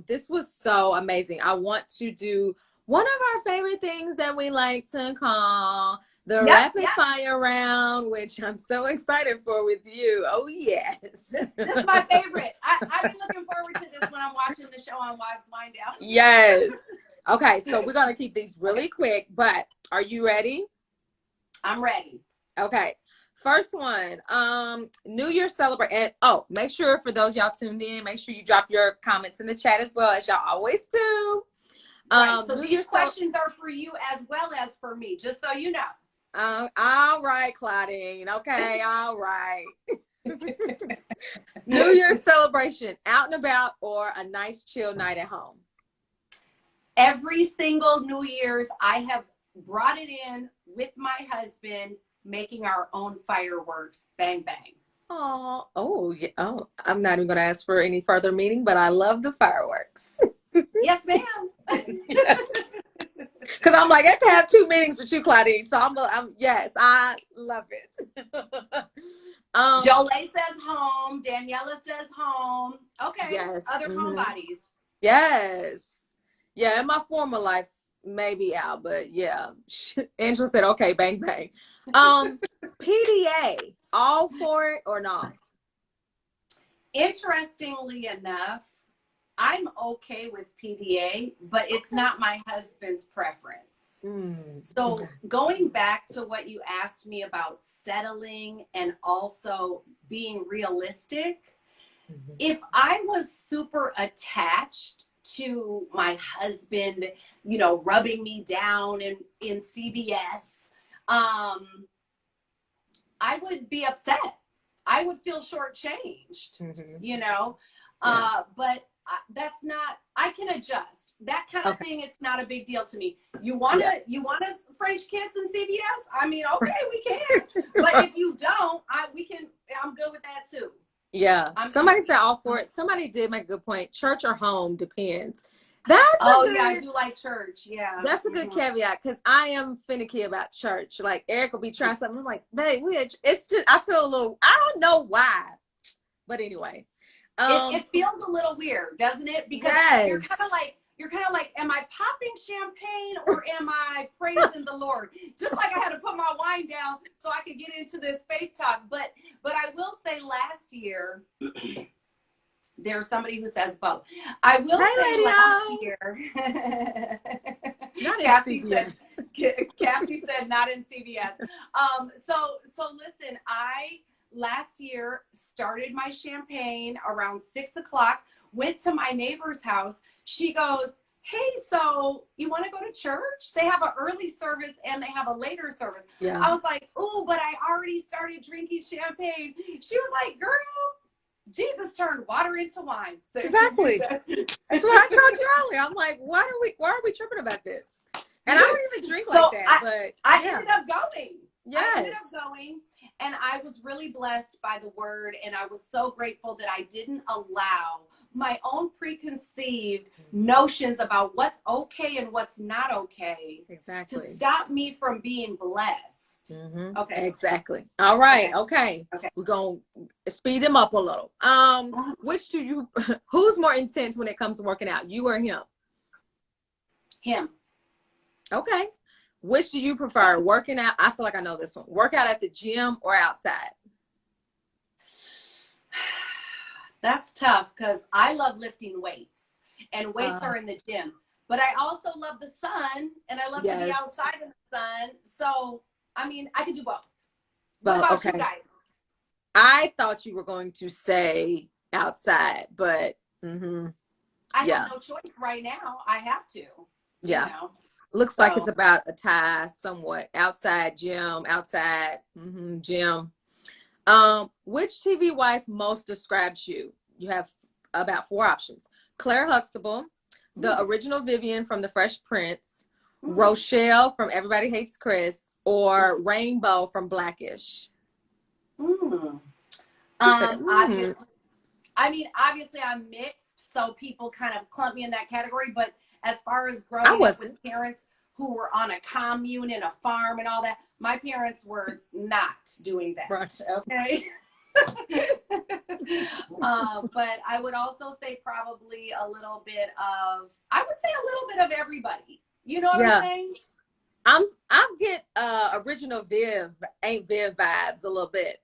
This was so amazing. I want to do one of our favorite things that we like to call the rapid fire round, which I'm so excited for with you. Oh, yes. This is my favorite. I've been looking forward to this when I'm watching the show on Wives Wind Down. Yes. Okay, so we're going to keep these really quick, but are you ready? I'm ready. Okay. First one, New Year celebration. Oh, make sure for those y'all tuned in, make sure you drop your comments in the chat as well, as y'all always do. Right. So these questions are for you as well as for me, just so you know. All right, Claudine. Okay, all right. New Year celebration, out and about, or a nice chill night at home? Every single New Year's, I have brought it in with my husband, making our own fireworks. Bang, bang. Oh, yeah. Oh, I'm not even going to ask for any further meaning, but I love the fireworks. Yes, ma'am. Because I'm like, I can have two meanings with you, Claudine. So yes, I love it. Jolie says home. Daniela says home. Okay. Yes. Other homebodies. Yes. Yeah, in my former life, maybe out, but yeah. Angela said, okay, bang, bang. PDA, all for it or not? Interestingly enough, I'm okay with PDA, but it's not my husband's preference. So going back to what you asked me about settling and also being realistic, if I was super attached to my husband, you know, rubbing me down in CVS, I would be upset. I would feel shortchanged, you know, but that's not, I can adjust. That kind of thing, it's not a big deal to me. You want a French kiss in CVS? I mean, okay, we can. But if you don't, I'm good with that too. Yeah. Somebody said all for it. Somebody did make a good point. Church or home depends. Yeah, I do like church. Yeah. That's a good caveat, because I am finicky about church. Like, Eric will be trying something. I'm like, babe, it's just, I feel a little, I don't know why. But anyway. It feels a little weird, doesn't it? Because you're kind of like, am I popping champagne or am I praising the Lord? Just like I had to put my wine down so I could get into this faith talk. But I will say last year, there's somebody who says both. I will say last year, Cassie said not in CVS. So listen, last year started my champagne around 6 o'clock. went to my neighbor's house. She goes, hey, so you want to go to church? They have an early service and they have a later service. Yeah. I was like, oh, but I already started drinking champagne. She was like, girl, Jesus turned water into wine. So exactly. That's what I told you earlier. I'm like, why are we tripping about this? And I don't even drink like that, but I ended up going. Yes. I ended up going, and I was really blessed by the word, and I was so grateful that I didn't allow my own preconceived notions about what's okay and what's not okay exactly to stop me from being blessed. Mm-hmm. Okay. Exactly. All right. Okay. We're going to speed them up a little. Who's more intense when it comes to working out? You or him? Him. Okay. Which do you prefer, working out? I feel like I know this one. Work out at the gym or outside? That's tough because I love lifting weights, and weights are in the gym. But I also love the sun, and I love to be outside in the sun. So, I mean, I could do both. What about you guys? I thought you were going to say outside, but I have no choice right now. I have to. Yeah. You know? Looks like it's about a tie somewhat. Outside gym, outside gym. Which TV wife most describes you? You have about 4 options. Claire Huxtable, the original Vivian from The Fresh Prince, Rochelle from Everybody Hates Chris, or Rainbow from Blackish. Obviously, I mean, obviously I'm mixed, so people kind of clump me in that category, but as far as growing up with parents who were on a commune and a farm and all that, my parents were not doing that. Right. Okay. But I would also say probably a little bit of, of everybody. You know what I'm saying? I get original Viv, ain't Viv vibes a little bit.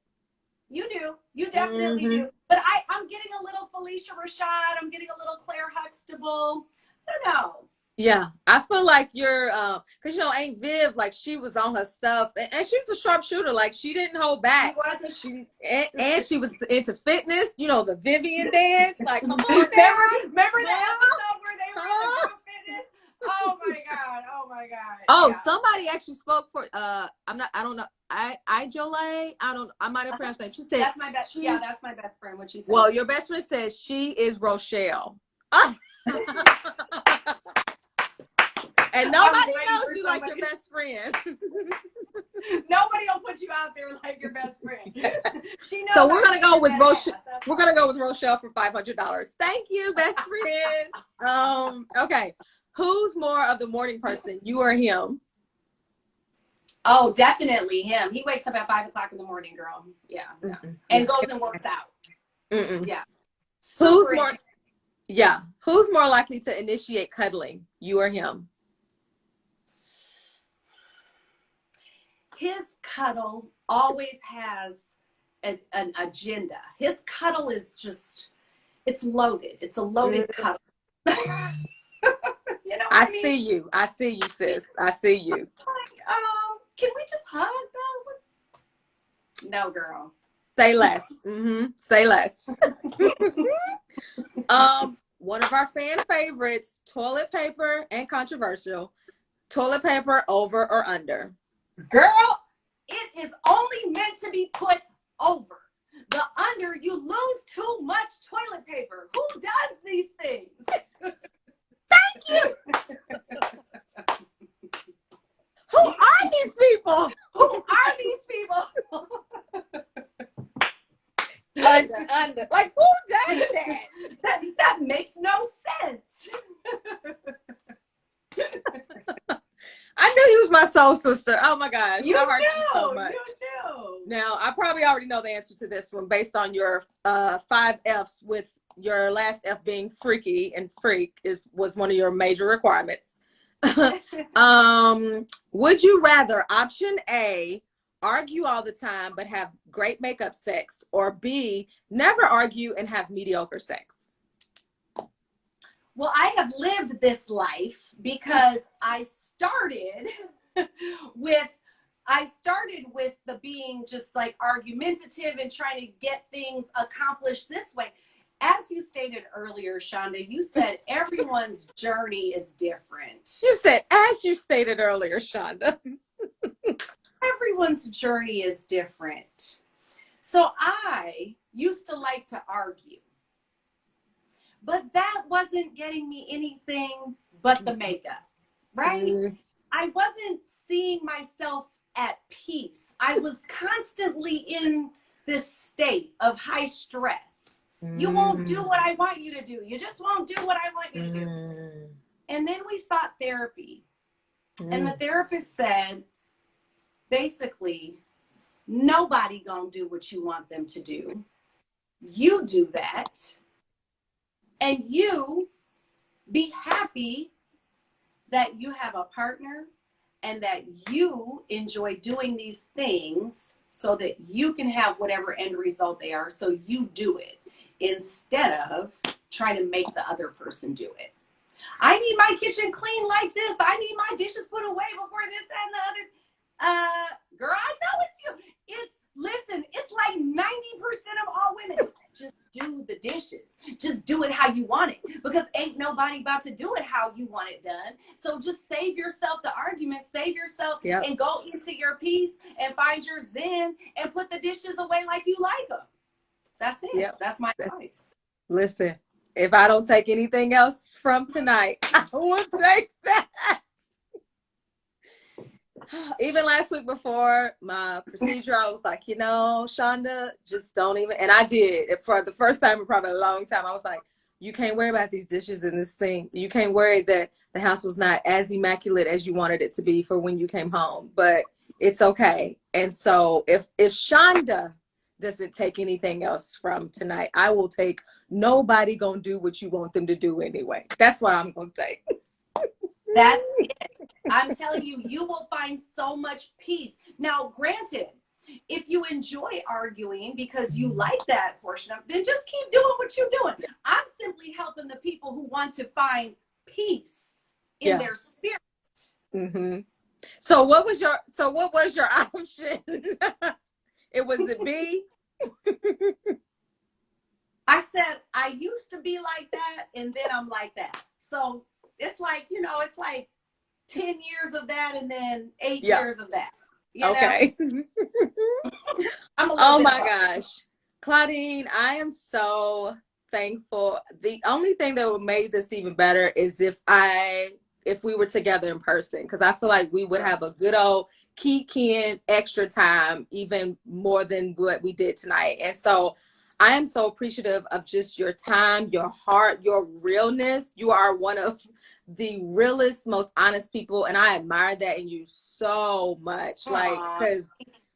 You do. You definitely do. But I'm getting a little Phylicia Rashad. I'm getting a little Claire Huxtable. I don't know. Yeah, I feel like you're, cause Aunt Viv, like she was on her stuff, and she was a sharpshooter. Like she didn't hold back. She and she was into fitness. The Vivian dance. Like, come on, remember that episode where they were in the fitness? Oh my god. Somebody actually spoke for. I don't know. 𝗂𝗁𝗍𝗔. I might have pronounced that. She said that's my best. That's my best friend. What she said. Well, your best friend says she is Rochelle. And nobody knows you like your best friend. Nobody will put you out there like your best friend. She knows. So we're gonna go with Rochelle. We're gonna go with Rochelle for $500. Thank you, best friend. Okay. Who's more of the morning person, you or him? Oh, definitely him. He wakes up at 5 o'clock in the morning, girl. Yeah. And goes and works out. Yeah. Who's more likely to initiate cuddling, you or him? His cuddle always has an agenda. His cuddle is just, it's loaded. It's a loaded cuddle. You know what I mean? I see you, sis. I see you. Like, can we just hug though? No, girl. Say less. Say less. One of our fan favorites, toilet paper and controversial. Toilet paper over or under? Girl, it is only meant to be put over. The under, you lose too much toilet paper. Who does these things? Thank you. Who are these people? Who are these people? Under. Like, who does that? That makes no sense. I knew you was my soul sister. Oh my gosh. You heard you so much. You knew. Now, I probably already know the answer to this one based on your 5 F's, with your last F being freaky, and freak was one of your major requirements. Would you rather, option A, argue all the time but have great makeup sex, or B, never argue and have mediocre sex? Well, I have lived this life because I started with the being just like argumentative and trying to get things accomplished this way. as you stated earlier, Shonda, you said everyone's journey is different. You said, as you stated earlier, Shonda. Everyone's journey is different. So I used to like to argue, but that wasn't getting me anything but the makeup, right? I wasn't seeing myself at peace. I was constantly in this state of high stress. You won't do what I want you to do. You just won't do what I want you to do. And then we sought therapy. And the therapist said, basically, nobody gonna do what you want them to do. You do that. And you be happy that you have a partner and that you enjoy doing these things so that you can have whatever end result they are. So you do it instead of trying to make the other person do it. I need my kitchen clean like this. I need my dishes put away before this and the other. Girl, I know it's you. Listen, it's like 90% of all women. Just do the dishes. Just do it how you want it, because ain't nobody about to do it how you want it done. So just save yourself the argument, save yourself, and go into your peace and find your zen and put the dishes away like you like them. That's it. That's my advice. Listen, if I don't take anything else from tonight, I will take that. Even last week before my procedure, I was like, you know, Shonda, just don't even. And I did. For the first time in probably a long time, I was like, you can't worry about these dishes in this sink. You can't worry that the house was not as immaculate as you wanted it to be for when you came home. But it's okay. And so if Shonda doesn't take anything else from tonight, I will take nobody gonna do what you want them to do anyway. That's what I'm gonna take. That's it. I'm telling you, you will find so much peace. Now, granted, if you enjoy arguing because you like that portion of it, then just keep doing what you're doing. I'm simply helping the people who want to find peace in their spirit. So what was your option? It was the B. I said I used to be like that, and then I'm like that. So it's like, you know, it's like 10 years of that and then 8 years of that. You know? I'm a little bit my gosh. Claudine, I am so thankful. The only thing that would make this even better is if we were together in person, because I feel like we would have a good old kicking extra time, even more than what we did tonight. And so I am so appreciative of just your time, your heart, your realness. You are one of the realest, most honest people, and I admire that in you so much. Like, because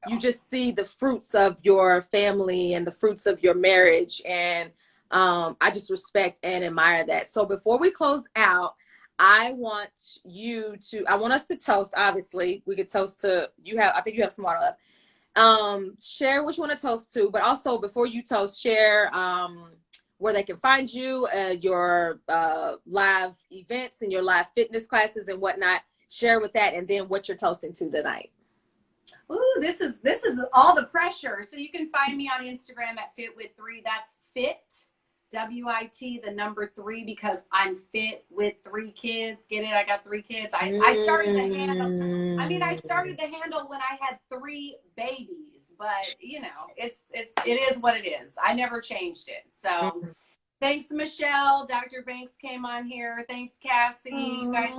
you just see the fruits of your family and the fruits of your marriage, and I just respect and admire that. So before we close out, I want us to toast. Obviously, we could toast to I think you have some water left. Share what you want to toast to, but also before you toast, share where they can find you, your live events and your live fitness classes and whatnot. Share with that, and then what you're toasting to tonight. Ooh, this is all the pressure. So you can find me on Instagram at @fit_with_3. That's fit, WIT, the number 3, because I'm fit with 3 kids. Get it? I got 3 kids. I started the handle. I mean, I started the handle when I had 3 babies, but you know, it is what it is. I never changed it. So thanks, Michelle. Dr. Banks came on here. Thanks, Cassie. You guys.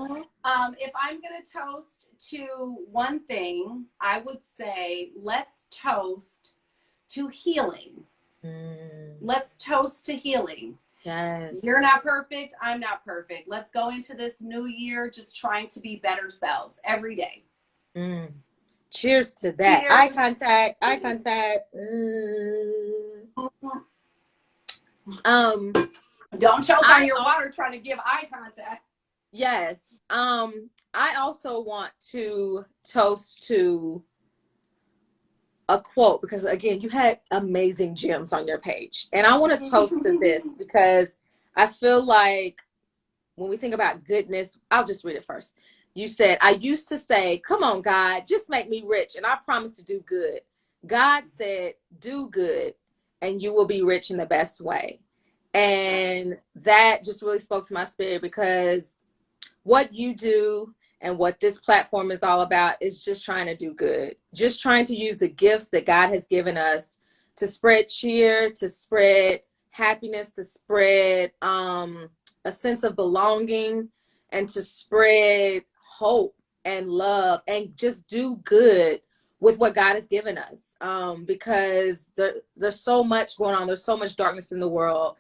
If I'm gonna toast to one thing, I would say let's toast to healing. Let's toast to healing. Yes. You're not perfect. I'm not perfect. Let's go into this new year just trying to be better selves every day. Cheers to that. Cheers. Eye contact. Eye contact. Don't choke on your water trying to give eye contact. Yes. I also want to toast to a quote, because again, you had amazing gems on your page, and I want to toast to this because I feel like when we think about goodness, I'll just read it first. You said, I used to say, come on, God, just make me rich, and I promise to do good. God said, do good, and you will be rich in the best way. And that just really spoke to my spirit, because what you do and what this platform is all about is just trying to do good, just trying to use the gifts that God has given us to spread cheer, to spread happiness, to spread a sense of belonging, and to spread hope and love, and just do good with what God has given us. Because there's so much going on. There's so much darkness in the world.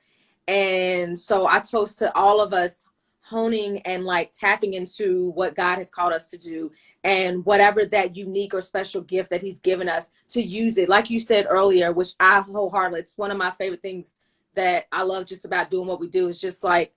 And so I toast to all of us honing and like tapping into what God has called us to do, and whatever that unique or special gift that he's given us, to use it. Like you said earlier, which I wholeheartedly, it's one of my favorite things that I love just about doing what we do, is just like,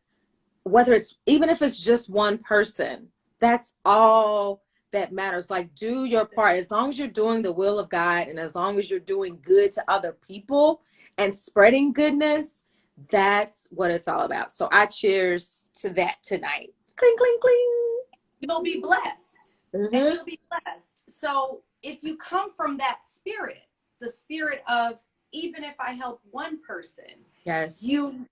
whether it's, even if it's just one person, that's all that matters. Like, do your part. As long as you're doing the will of God, and as long as you're doing good to other people and spreading goodness, that's what it's all about. So I cheers to that tonight. Cling, cling, cling. You'll be blessed. Mm-hmm. And you'll be blessed. So if you come from that spirit, the spirit of, even if I help one person, yes, you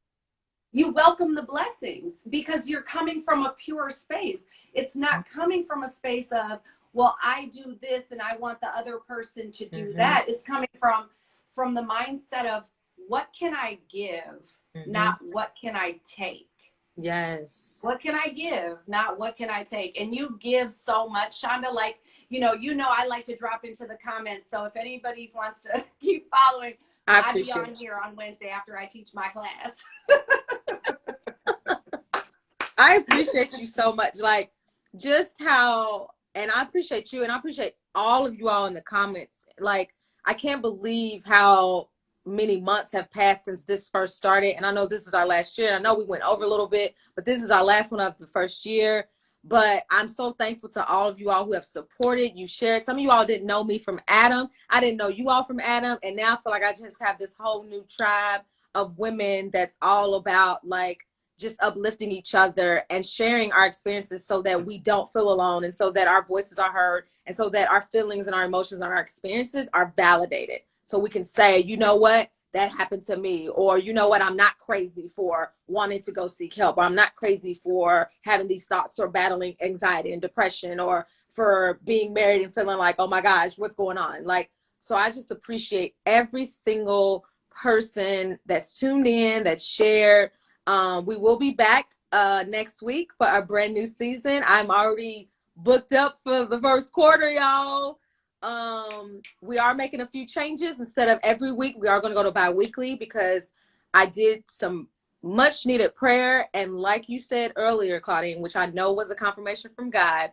welcome the blessings, because you're coming from a pure space. It's not coming from a space of, well, I do this and I want the other person to do that. It's coming from the mindset of, what can I give, not what can I take? Yes. What can I give, not what can I take? And you give so much, Shonda. Like, you know, I like to drop into the comments. So if anybody wants to keep following, I'll be on here on Wednesday after I teach my class. I appreciate you so much. Like, just how, and I appreciate you, and I appreciate all of you all in the comments. Like, I can't believe how many months have passed since this first started. And I know this is our last year. I know we went over a little bit, but this is our last one of the first year. But I'm so thankful to all of you all who have supported, you shared. Some of you all didn't know me from Adam. I didn't know you all from Adam. And now I feel like I just have this whole new tribe of women that's all about like just uplifting each other and sharing our experiences, so that we don't feel alone, and so that our voices are heard, and so that our feelings and our emotions and our experiences are validated. So we can say, you know what, that happened to me, or you know what, I'm not crazy for wanting to go seek help, or I'm not crazy for having these thoughts, or battling anxiety and depression, or for being married and feeling like, oh my gosh, what's going on? Like, so I just appreciate every single person that's tuned in, that's shared. We will be back next week for a brand new season. I'm already booked up for the first quarter, y'all. We are making a few changes. Instead of every week, we are going to go to bi-weekly, because I did some much needed prayer. And like you said earlier, Claudine, which I know was a confirmation from God,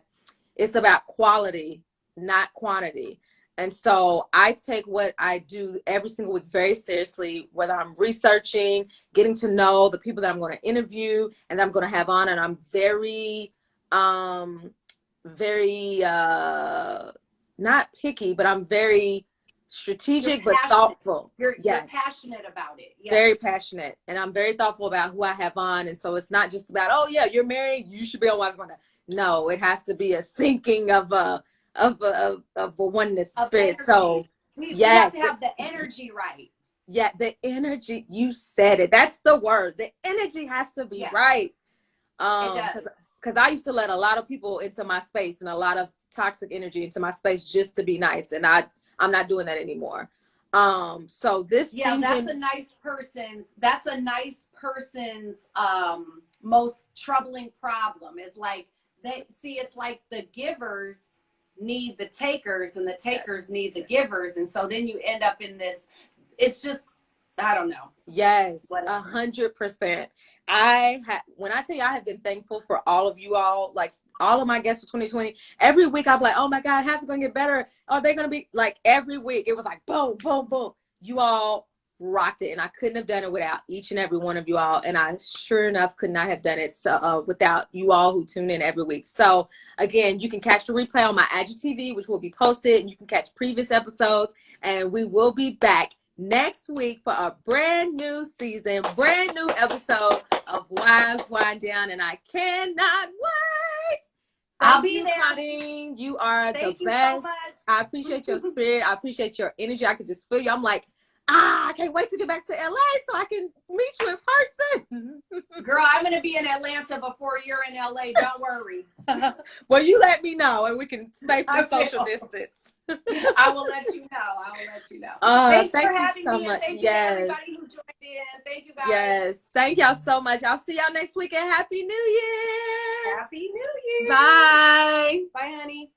it's about quality, not quantity. And so I take what I do every single week very seriously, whether I'm researching, getting to know the people that I'm going to interview and that I'm going to have on. And I'm very, not picky, but I'm very strategic, but thoughtful. You're passionate about it. Yes. Very passionate. And I'm very thoughtful about who I have on. And so it's not just about, oh yeah, you're married, you should be on Wise Wanda. No, it has to be a syncing of a oneness spirit. Energy. So we have to have the energy right. Yeah, the energy, you said it. That's the word. The energy has to be right. It does. Because I used to let a lot of people into my space, and a lot of toxic energy into my space, just to be nice. And I'm not doing that anymore. So this season, that's a nice person's most troubling problem, is like, it's like the givers need the takers, and the takers need the givers. And so then you end up in this, it's just, I don't know. Yes, 100%. When I tell you, I have been thankful for all of you all, like all of my guests for 2020. Every week I'm like, oh my God, how's it going to get better? Are they going to be like, every week it was like, boom, boom, boom. You all rocked it. And I couldn't have done it without each and every one of you all. And I sure enough could not have done it without you all who tune in every week. So again, you can catch the replay on my IGTV, which will be posted, and you can catch previous episodes, and we will be back next week for a brand new season, brand new episode of Wise Wind Down, and I cannot wait. I'll be there. Claudine. You are Thank the you best. so much. I appreciate your spirit. I appreciate your energy. I could just feel you. I'm like, I can't wait to get back to LA so I can meet you in person. Girl, I'm going to be in Atlanta before you're in LA. Don't worry. Well, you let me know and we can safely social distance. I will let you know. Thanks for having me. And thank you to everybody who joined in. Thank you, guys. Yes. Thank y'all so much. I'll see y'all next week and Happy New Year. Happy New Year. Bye. Bye, honey.